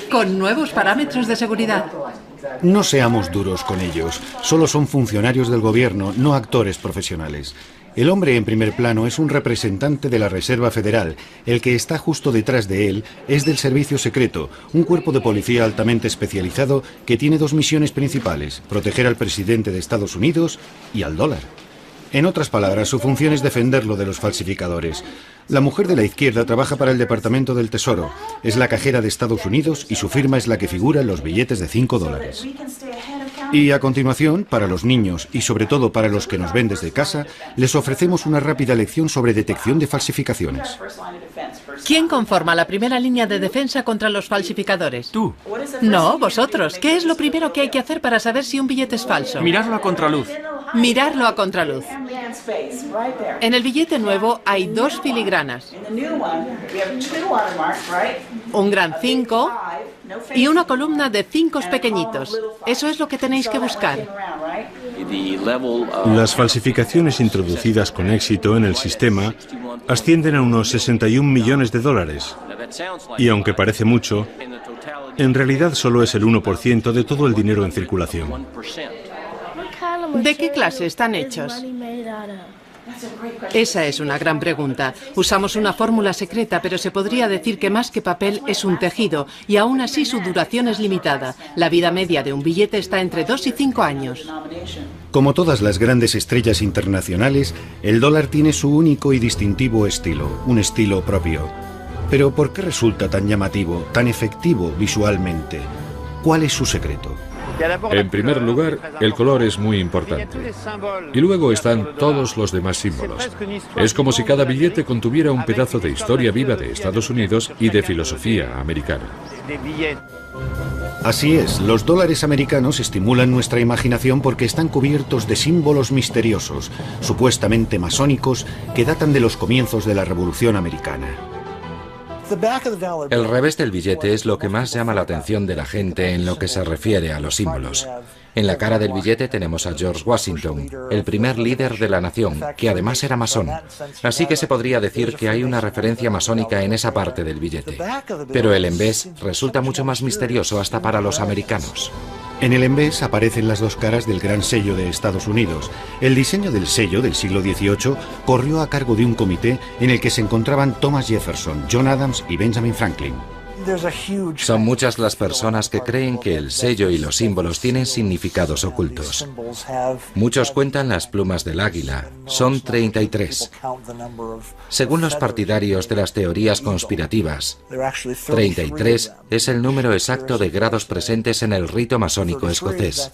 Con nuevos parámetros de seguridad. No seamos duros con ellos. Solo son funcionarios del gobierno, no actores profesionales. El hombre en primer plano es un representante de la Reserva Federal. El que está justo detrás de él es del Servicio Secreto, un cuerpo de policía altamente especializado que tiene dos misiones principales: proteger al presidente de Estados Unidos y al dólar. En otras palabras, su función es defenderlo de los falsificadores. La mujer de la izquierda trabaja para el Departamento del Tesoro. Es la cajera de Estados Unidos y su firma es la que figura en los billetes de $5. Y a continuación, para los niños y sobre todo para los que nos ven desde casa, les ofrecemos una rápida lección sobre detección de falsificaciones. ¿Quién conforma la primera línea de defensa contra los falsificadores? Tú. No, vosotros. ¿Qué es lo primero que hay que hacer para saber si un billete es falso? Mirarlo a contraluz. Mirarlo a contraluz. En el billete nuevo hay dos filigranas. Un gran 5 y una columna de 5 pequeñitos. Eso es lo que tenéis que buscar. Las falsificaciones introducidas con éxito en el sistema ascienden a unos $61 millones. Y aunque parece mucho, en realidad solo es el 1% de todo el dinero en circulación. ¿De qué clase están hechos? Esa es una gran pregunta. Usamos una fórmula secreta, pero se podría decir que más que papel es un tejido, y aún así su duración es limitada. La vida media de un billete está entre 2 y 5 años. Como todas las grandes estrellas internacionales, el dólar tiene su único y distintivo estilo, un estilo propio. Pero ¿por qué resulta tan llamativo, tan efectivo visualmente? ¿Cuál es su secreto? En primer lugar, el color es muy importante. Y luego están todos los demás símbolos. Es como si cada billete contuviera un pedazo de historia viva de Estados Unidos y de filosofía americana. Así es, los dólares americanos estimulan nuestra imaginación porque están cubiertos de símbolos misteriosos, supuestamente masónicos, que datan de los comienzos de la Revolución Americana. El revés del billete es lo que más llama la atención de la gente en lo que se refiere a los símbolos. En la cara del billete tenemos a George Washington, el primer líder de la nación, que además era masón. Así que se podría decir que hay una referencia masónica en esa parte del billete. Pero el envés resulta mucho más misterioso hasta para los americanos. En el envés aparecen las dos caras del gran sello de Estados Unidos. El diseño del sello del siglo XVIII corrió a cargo de un comité en el que se encontraban Thomas Jefferson, John Adams y Benjamin Franklin. Son muchas las personas que creen que el sello y los símbolos tienen significados ocultos. Muchos cuentan las plumas del águila. Son 33. Según los partidarios de las teorías conspirativas, 33 es el número exacto de grados presentes en el rito masónico escocés.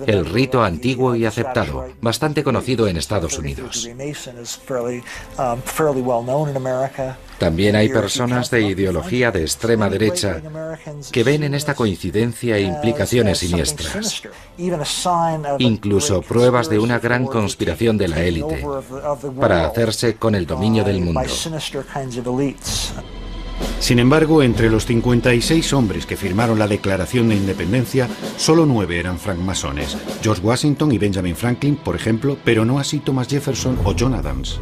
El rito antiguo y aceptado, bastante conocido en Estados Unidos. También hay personas de ideología de extrema derecha que ven en esta coincidencia implicaciones siniestras, incluso pruebas de una gran conspiración de la élite para hacerse con el dominio del mundo. Sin embargo, entre los 56 hombres que firmaron la Declaración de Independencia, solo 9 eran francmasones. George Washington y Benjamin Franklin, por ejemplo, pero no así Thomas Jefferson o John Adams.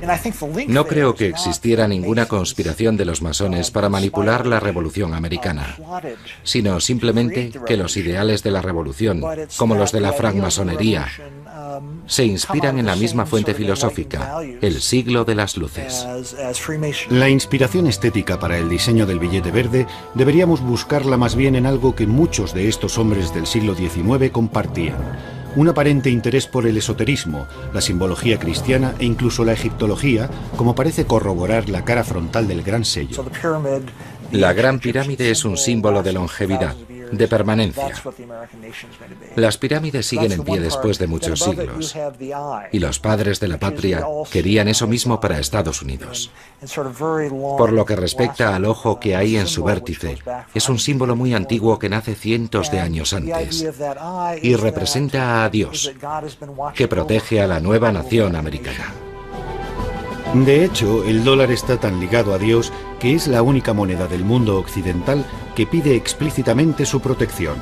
No creo que existiera ninguna conspiración de los masones para manipular la Revolución Americana, sino simplemente que los ideales de la Revolución, como los de la francmasonería, se inspiran en la misma fuente filosófica, el siglo de las luces. La inspiración estética para el diseño del billete verde deberíamos buscarla más bien en algo que muchos de estos hombres del siglo XIX compartían: un aparente interés por el esoterismo, la simbología cristiana e incluso la egiptología, como parece corroborar la cara frontal del Gran Sello. La Gran Pirámide es un símbolo de longevidad, de permanencia. Las pirámides siguen en pie después de muchos siglos, y los padres de la patria querían eso mismo para Estados Unidos. Por lo que respecta al ojo que hay en su vértice, es un símbolo muy antiguo que nace cientos de años antes, y representa a Dios, que protege a la nueva nación americana. De hecho, el dólar está tan ligado a Dios que es la única moneda del mundo occidental que pide explícitamente su protección.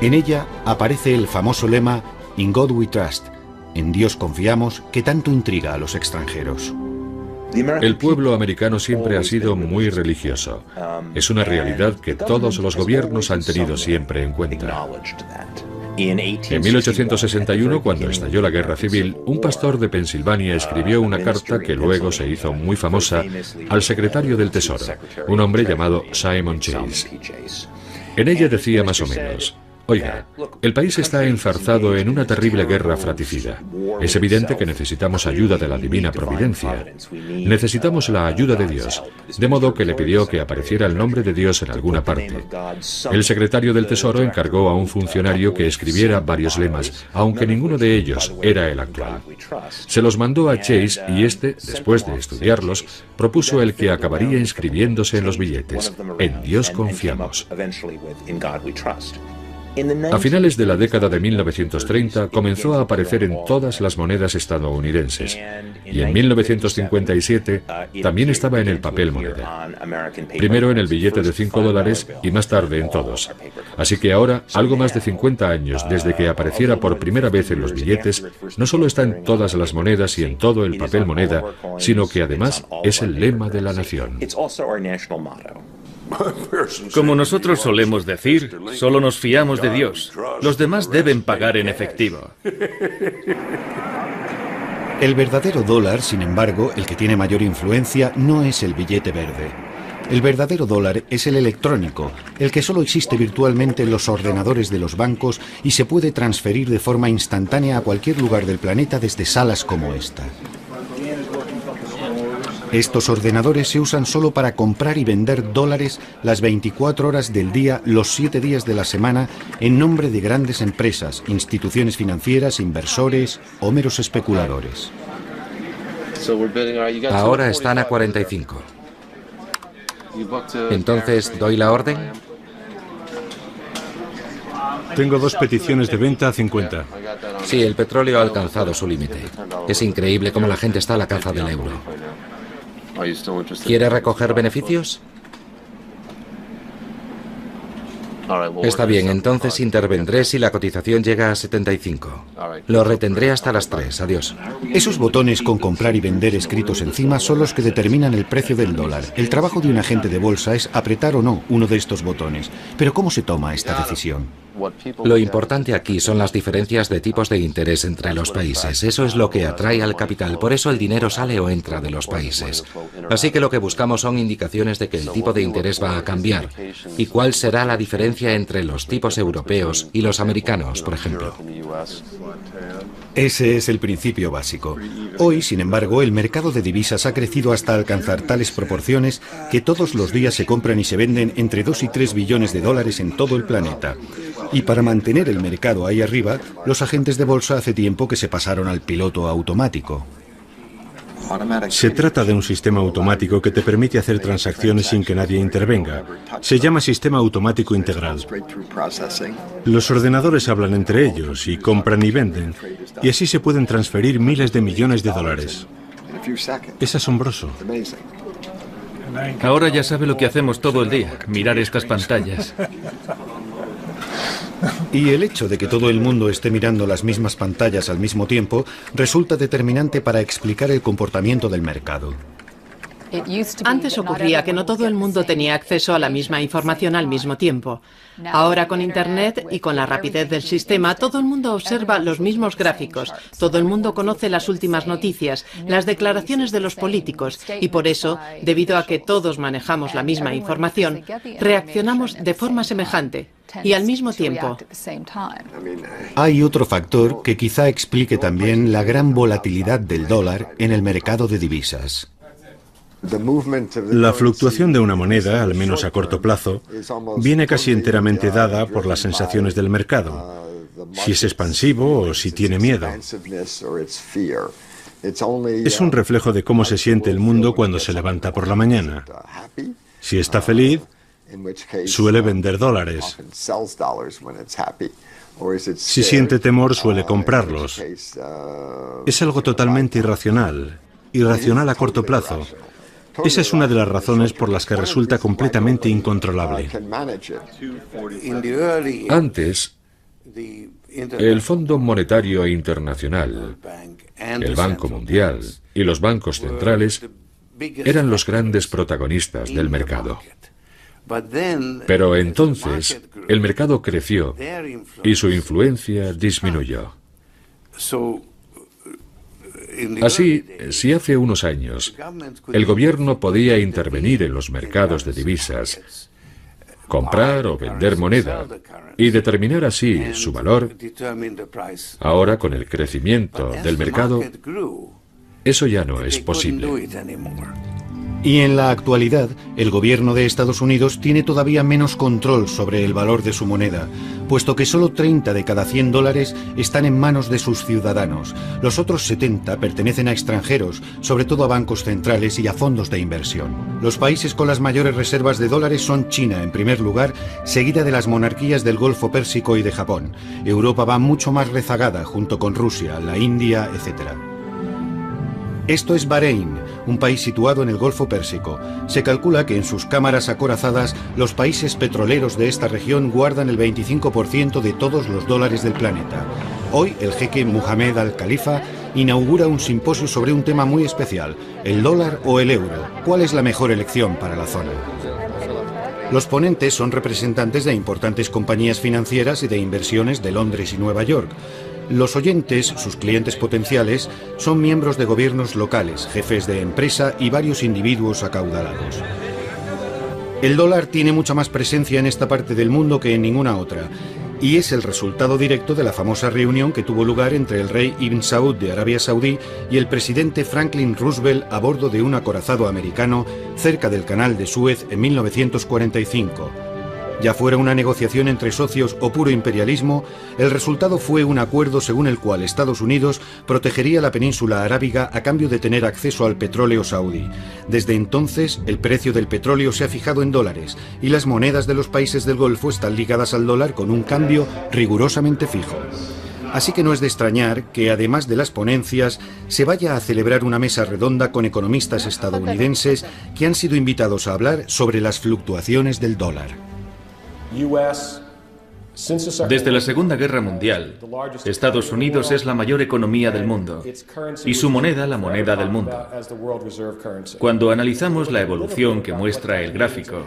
En ella aparece el famoso lema "In God we trust", en Dios confiamos, que tanto intriga a los extranjeros. El pueblo americano siempre ha sido muy religioso. Es una realidad que todos los gobiernos han tenido siempre en cuenta. En 1861, cuando estalló la Guerra Civil, un pastor de Pensilvania escribió una carta que luego se hizo muy famosa al secretario del Tesoro, un hombre llamado Simon Chase. En ella decía más o menos: oiga, el país está enzarzado en una terrible guerra fratricida. Es evidente que necesitamos ayuda de la divina providencia. Necesitamos la ayuda de Dios, de modo que le pidió que apareciera el nombre de Dios en alguna parte. El secretario del Tesoro encargó a un funcionario que escribiera varios lemas, aunque ninguno de ellos era el actual. Se los mandó a Chase y este, después de estudiarlos, propuso el que acabaría inscribiéndose en los billetes: "En Dios confiamos". A finales de la década de 1930 comenzó a aparecer en todas las monedas estadounidenses, y en 1957 también estaba en el papel moneda. Primero en el billete de $5 y más tarde en todos. Así que ahora, algo más de 50 años desde que apareciera por primera vez en los billetes, no solo está en todas las monedas y en todo el papel moneda, sino que además es el lema de la nación. Como nosotros solemos decir, solo nos fiamos de Dios. Los demás deben pagar en efectivo. El verdadero dólar, sin embargo, el que tiene mayor influencia, no es el billete verde. El verdadero dólar es el electrónico, el que solo existe virtualmente en los ordenadores de los bancos y se puede transferir de forma instantánea a cualquier lugar del planeta desde salas como esta. Estos ordenadores se usan solo para comprar y vender dólares las 24 horas del día, los 7 días de la semana, en nombre de grandes empresas, instituciones financieras, inversores o meros especuladores. Ahora están a 45. Entonces, ¿doy la orden? Tengo 2 peticiones de venta a 50. Sí, el petróleo ha alcanzado su límite. Es increíble cómo la gente está a la caza del euro. ¿Quiere recoger beneficios? Está bien, entonces intervendré si la cotización llega a 75. Lo retendré hasta las 3. Adiós. Esos botones con comprar y vender escritos encima son los que determinan el precio del dólar. El trabajo de un agente de bolsa es apretar o no uno de estos botones. Pero ¿cómo se toma esta decisión? Lo importante aquí son las diferencias de tipos de interés entre los países. Eso es lo que atrae al capital. Por eso el dinero sale o entra de los países. Así que lo que buscamos son indicaciones de que el tipo de interés va a cambiar. ¿Y cuál será la diferencia entre los tipos europeos y los americanos, por ejemplo? Ese es el principio básico. Hoy, sin embargo, el mercado de divisas ha crecido hasta alcanzar tales proporciones que todos los días se compran y se venden entre 2 y 3 billones de dólares en todo el planeta. Y para mantener el mercado ahí arriba, los agentes de bolsa hace tiempo que se pasaron al piloto automático. Se trata de un sistema automático que te permite hacer transacciones sin que nadie intervenga. Se llama sistema automático integral. Los ordenadores hablan entre ellos y compran y venden, y así se pueden transferir miles de millones de dólares. Es asombroso. Ahora ya sabe lo que hacemos todo el día, mirar estas pantallas. Y el hecho de que todo el mundo esté mirando las mismas pantallas al mismo tiempo resulta determinante para explicar el comportamiento del mercado. Antes ocurría que no todo el mundo tenía acceso a la misma información al mismo tiempo. Ahora con Internet y con la rapidez del sistema, todo el mundo observa los mismos gráficos, todo el mundo conoce las últimas noticias, las declaraciones de los políticos y por eso, debido a que todos manejamos la misma información, reaccionamos de forma semejante. y al mismo tiempo. Hay otro factor que quizá explique también la gran volatilidad del dólar en el mercado de divisas. La fluctuación de una moneda, al menos a corto plazo, viene casi enteramente dada por las sensaciones del mercado, si es expansivo o si tiene miedo. Es un reflejo de cómo se siente el mundo cuando se levanta por la mañana. Si está feliz, suele vender dólares. Si siente temor, suele comprarlos. Es algo totalmente irracional a corto plazo. Esa es una de las razones por las que resulta completamente incontrolable. Antes, el Fondo Monetario Internacional, el Banco Mundial y los bancos centrales eran los grandes protagonistas del mercado. Pero entonces el mercado creció y su influencia disminuyó. Así, si hace unos años el gobierno podía intervenir en los mercados de divisas, comprar o vender moneda y determinar así su valor, ahora con el crecimiento del mercado, eso ya no es posible. Y en la actualidad, el gobierno de Estados Unidos tiene todavía menos control sobre el valor de su moneda, puesto que solo 30 de cada 100 dólares están en manos de sus ciudadanos. Los otros 70 pertenecen a extranjeros, sobre todo a bancos centrales y a fondos de inversión. Los países con las mayores reservas de dólares son China, en primer lugar, seguida de las monarquías del Golfo Pérsico y de Japón. Europa va mucho más rezagada, junto con Rusia, la India, etc. Esto es Bahrein, un país situado en el Golfo Pérsico. Se calcula que en sus cámaras acorazadas los países petroleros de esta región guardan el 25% de todos los dólares del planeta. Hoy el jeque Mohammed Al-Khalifa inaugura un simposio sobre un tema muy especial, el dólar o el euro. ¿Cuál es la mejor elección para la zona? Los ponentes son representantes de importantes compañías financieras y de inversiones de Londres y Nueva York. Los oyentes, sus clientes potenciales, son miembros de gobiernos locales, jefes de empresa y varios individuos acaudalados. El dólar tiene mucha más presencia en esta parte del mundo que en ninguna otra, y es el resultado directo de la famosa reunión que tuvo lugar entre el rey Ibn Saud de Arabia Saudí y el presidente Franklin Roosevelt a bordo de un acorazado americano cerca del Canal de Suez en 1945. Ya fuera una negociación entre socios o puro imperialismo, el resultado fue un acuerdo según el cual Estados Unidos protegería la península arábiga a cambio de tener acceso al petróleo saudí. Desde entonces, el precio del petróleo se ha fijado en dólares y las monedas de los países del Golfo están ligadas al dólar con un cambio rigurosamente fijo. Así que no es de extrañar que, además de las ponencias, se vaya a celebrar una mesa redonda con economistas estadounidenses que han sido invitados a hablar sobre las fluctuaciones del dólar. Desde la Segunda Guerra Mundial, Estados Unidos es la mayor economía del mundo y su moneda la moneda del mundo. Cuando analizamos la evolución que muestra el gráfico,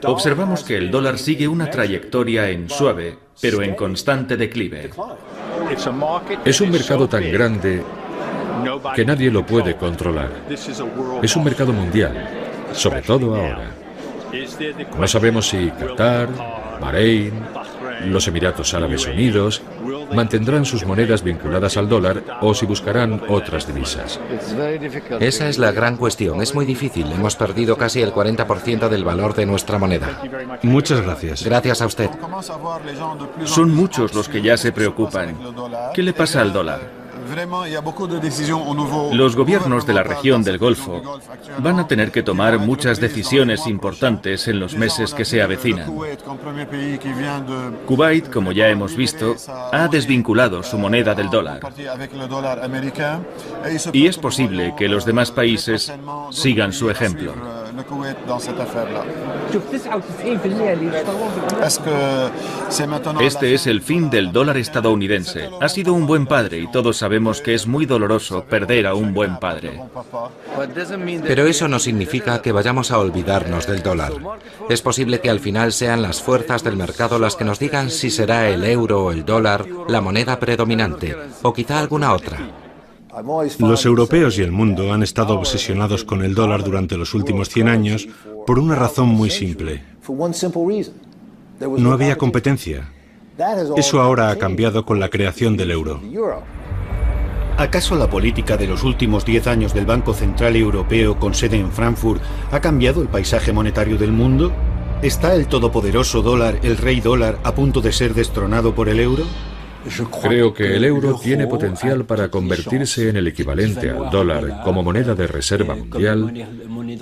observamos que el dólar sigue una trayectoria en suave, pero en constante declive. Es un mercado tan grande que nadie lo puede controlar. Es un mercado mundial, sobre todo ahora. No sabemos si Qatar, Bahrein, los Emiratos Árabes Unidos mantendrán sus monedas vinculadas al dólar o si buscarán otras divisas. Esa es la gran cuestión. Es muy difícil. Hemos perdido casi el 40% del valor de nuestra moneda. Muchas gracias. Gracias a usted. Son muchos los que ya se preocupan. ¿Qué le pasa al dólar? Los gobiernos de la región del Golfo van a tener que tomar muchas decisiones importantes en los meses que se avecinan. Kuwait, como ya hemos visto, ha desvinculado su moneda del dólar. Y es posible que los demás países sigan su ejemplo. Este es el fin del dólar estadounidense. Ha sido un buen padre y todos sabemos que es muy doloroso perder a un buen padre. Pero eso no significa que vayamos a olvidarnos del dólar. Es posible que al final sean las fuerzas del mercado las que nos digan si será el euro o el dólar la moneda predominante, o quizá alguna otra. Los europeos y el mundo han estado obsesionados con el dólar durante los últimos 100 años por una razón muy simple. No había competencia. Eso ahora ha cambiado con la creación del euro. ¿Acaso la política de los últimos 10 años del Banco Central Europeo con sede en Frankfurt ha cambiado el paisaje monetario del mundo? ¿Está el todopoderoso dólar, el rey dólar, a punto de ser destronado por el euro? Creo que el euro tiene potencial para convertirse en el equivalente al dólar como moneda de reserva mundial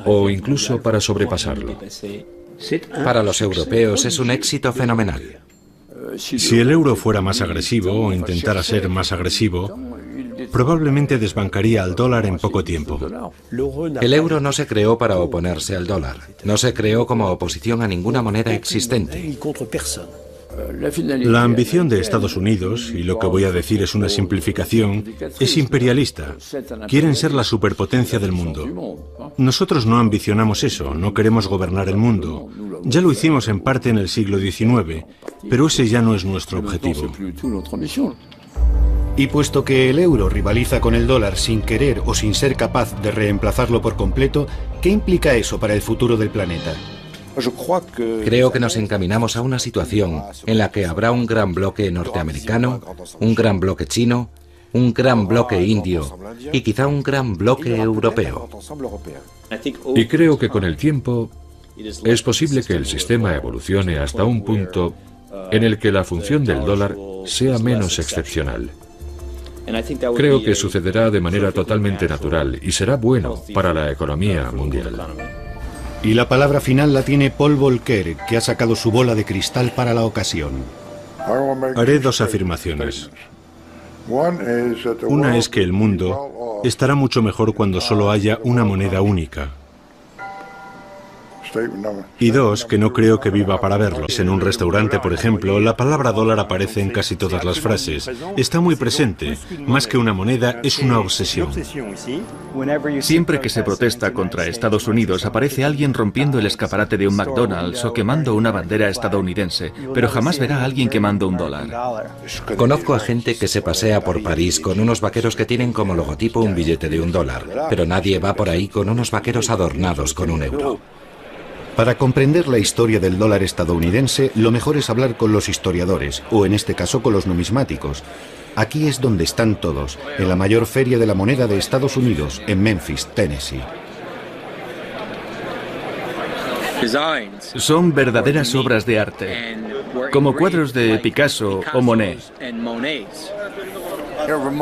o incluso para sobrepasarlo. Para los europeos es un éxito fenomenal. Si el euro fuera más agresivo o intentara ser más agresivo, probablemente desbancaría al dólar en poco tiempo. El euro no se creó para oponerse al dólar. No se creó como oposición a ninguna moneda existente. La ambición de Estados Unidos, y lo que voy a decir es una simplificación, es imperialista. Quieren ser la superpotencia del mundo. Nosotros no ambicionamos eso, no queremos gobernar el mundo. Ya lo hicimos en parte en el siglo XIX, pero ese ya no es nuestro objetivo. Y puesto que el euro rivaliza con el dólar sin querer o sin ser capaz de reemplazarlo por completo, ¿qué implica eso para el futuro del planeta? Creo que nos encaminamos a una situación en la que habrá un gran bloque norteamericano, un gran bloque chino, un gran bloque indio y quizá un gran bloque europeo. Y creo que con el tiempo es posible que el sistema evolucione hasta un punto en el que la función del dólar sea menos excepcional. Creo que sucederá de manera totalmente natural y será bueno para la economía mundial. Y la palabra final la tiene Paul Volcker, que ha sacado su bola de cristal para la ocasión. Haré dos afirmaciones. Una es que el mundo estará mucho mejor cuando solo haya una moneda única. Y dos, que no creo que viva para verlo. En un restaurante, por ejemplo, la palabra dólar aparece en casi todas las frases. Está muy presente. Más que una moneda, es una obsesión. Siempre que se protesta contra Estados Unidos, aparece alguien rompiendo el escaparate de un McDonald's o quemando una bandera estadounidense, pero jamás verá a alguien quemando un dólar. Conozco a gente que se pasea por París con unos vaqueros que tienen como logotipo un billete de $1, pero nadie va por ahí con unos vaqueros adornados con un euro. Para comprender la historia del dólar estadounidense, lo mejor es hablar con los historiadores, o en este caso con los numismáticos. Aquí es donde están todos, en la mayor feria de la moneda de Estados Unidos, en Memphis, Tennessee. Son verdaderas obras de arte, como cuadros de Picasso o Monet.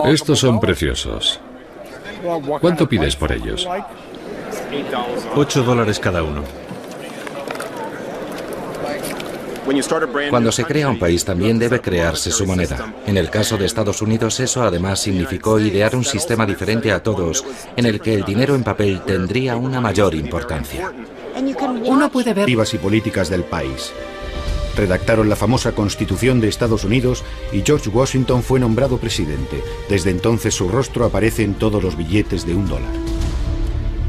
Estos son preciosos. ¿Cuánto pides por ellos? $8 cada uno. Cuando se crea un país también debe crearse su moneda. En el caso de Estados Unidos eso además significó idear un sistema diferente a todos, en el que el dinero en papel tendría una mayor importancia. Uno puede ver Y políticas del país. Redactaron la famosa Constitución de Estados Unidos y George Washington fue nombrado presidente. Desde entonces su rostro aparece en todos los billetes de $1.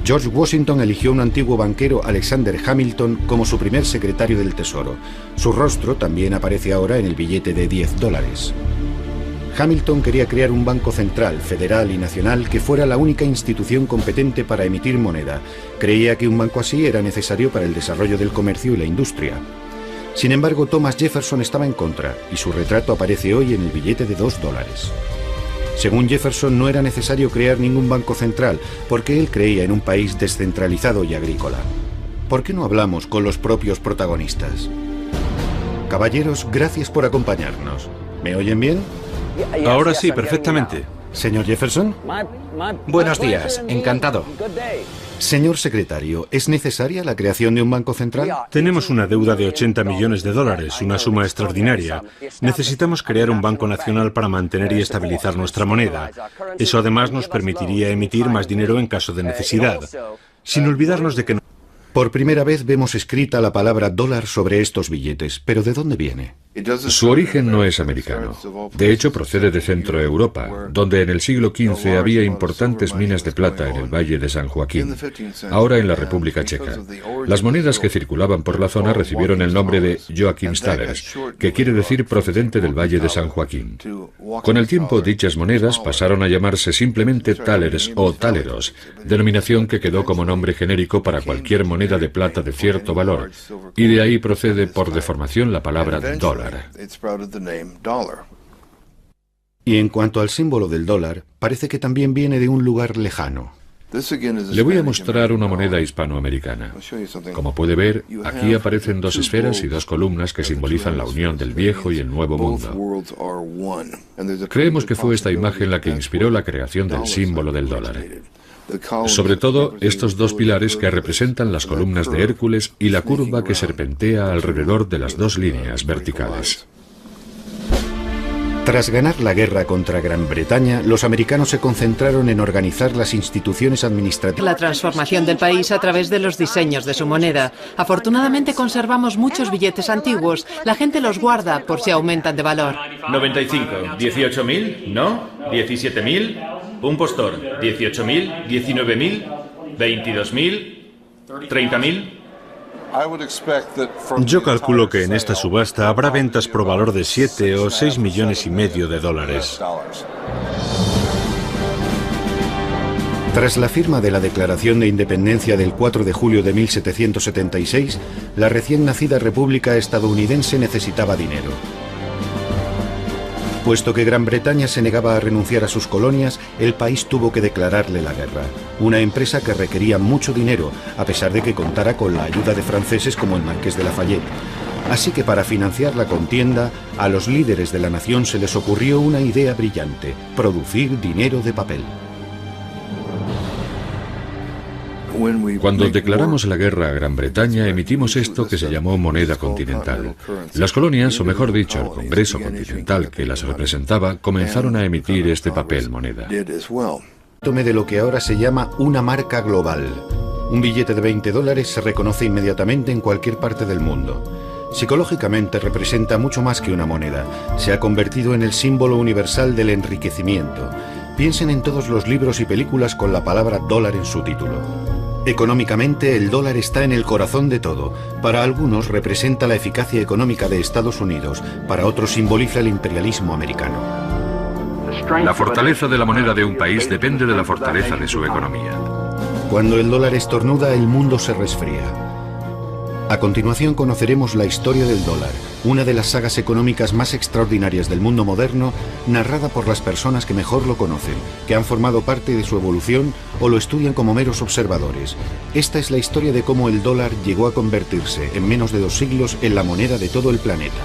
George Washington eligió a un antiguo banquero, Alexander Hamilton, como su primer secretario del Tesoro. Su rostro también aparece ahora en el billete de $10. Hamilton quería crear un banco central, federal y nacional que fuera la única institución competente para emitir moneda. Creía que un banco así era necesario para el desarrollo del comercio y la industria. Sin embargo, Thomas Jefferson estaba en contra, y su retrato aparece hoy en el billete de $2. Según Jefferson, no era necesario crear ningún banco central, porque él creía en un país descentralizado y agrícola. ¿Por qué no hablamos con los propios protagonistas? Caballeros, gracias por acompañarnos. ¿Me oyen bien? Ahora sí, perfectamente. Señor Jefferson. Buenos días, encantado. Señor secretario, ¿es necesaria la creación de un banco central? Tenemos una deuda de $80 millones, una suma extraordinaria. Necesitamos crear un banco nacional para mantener y estabilizar nuestra moneda. Eso además nos permitiría emitir más dinero en caso de necesidad. Sin olvidarnos de que... Por primera vez vemos escrita la palabra dólar sobre estos billetes, pero ¿de dónde viene? Su origen no es americano. De hecho, procede de Centro Europa, donde en el siglo XV había importantes minas de plata en el Valle de San Joaquín, ahora en la República Checa. Las monedas que circulaban por la zona recibieron el nombre de Joachimsthalers, que quiere decir procedente del Valle de San Joaquín. Con el tiempo, dichas monedas pasaron a llamarse simplemente thalers o taleros, denominación que quedó como nombre genérico para cualquier moneda de plata de cierto valor, y de ahí procede por deformación la palabra dólar. Y en cuanto al símbolo del dólar, parece que también viene de un lugar lejano. Le voy a mostrar una moneda hispanoamericana. Como puede ver, aquí aparecen dos esferas y dos columnas que simbolizan la unión del viejo y el nuevo mundo. Creemos que fue esta imagen la que inspiró la creación del símbolo del dólar. Sobre todo, estos dos pilares que representan las columnas de Hércules y la curva que serpentea alrededor de las dos líneas verticales. Tras ganar la guerra contra Gran Bretaña, los americanos se concentraron en organizar las instituciones administrativas. La transformación del país a través de los diseños de su moneda. Afortunadamente conservamos muchos billetes antiguos. La gente los guarda por si aumentan de valor. 95, 18.000, ¿no? 17.000, un postor, 18.000, 19.000, 22.000, 30.000. Yo calculo que en esta subasta habrá ventas por valor de 7 o 6 millones y medio de dólares. Tras la firma de la Declaración de Independencia del 4 de julio de 1776, la recién nacida República estadounidense necesitaba dinero. Puesto que Gran Bretaña se negaba a renunciar a sus colonias, el país tuvo que declararle la guerra. Una empresa que requería mucho dinero, a pesar de que contara con la ayuda de franceses como el Marqués de Lafayette. Así que para financiar la contienda, a los líderes de la nación se les ocurrió una idea brillante: producir dinero de papel. Cuando declaramos la guerra a Gran Bretaña, emitimos esto que se llamó moneda continental. Las colonias, o mejor dicho, el Congreso Continental que las representaba, comenzaron a emitir este papel moneda. Tome de lo que ahora se llama una marca global. Un billete de 20 dólares se reconoce inmediatamente en cualquier parte del mundo. Psicológicamente representa mucho más que una moneda. Se ha convertido en el símbolo universal del enriquecimiento. Piensen en todos los libros y películas con la palabra dólar en su título. Económicamente, el dólar está en el corazón de todo. Para algunos representa la eficacia económica de Estados Unidos, para otros simboliza el imperialismo americano. La fortaleza de la moneda de un país depende de la fortaleza de su economía. Cuando el dólar estornuda, el mundo se resfría. A continuación conoceremos la historia del dólar, una de las sagas económicas más extraordinarias del mundo moderno, narrada por las personas que mejor lo conocen, que han formado parte de su evolución o lo estudian como meros observadores. Esta es la historia de cómo el dólar llegó a convertirse, en menos de 2 siglos, en la moneda de todo el planeta.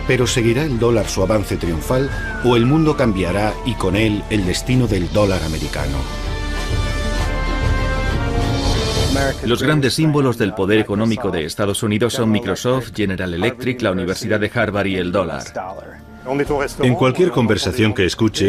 Pero ¿seguirá el dólar su avance triunfal o el mundo cambiará y con él el destino del dólar americano? Los grandes símbolos del poder económico de Estados Unidos son Microsoft, General Electric, la Universidad de Harvard y el dólar. En cualquier conversación que escuche,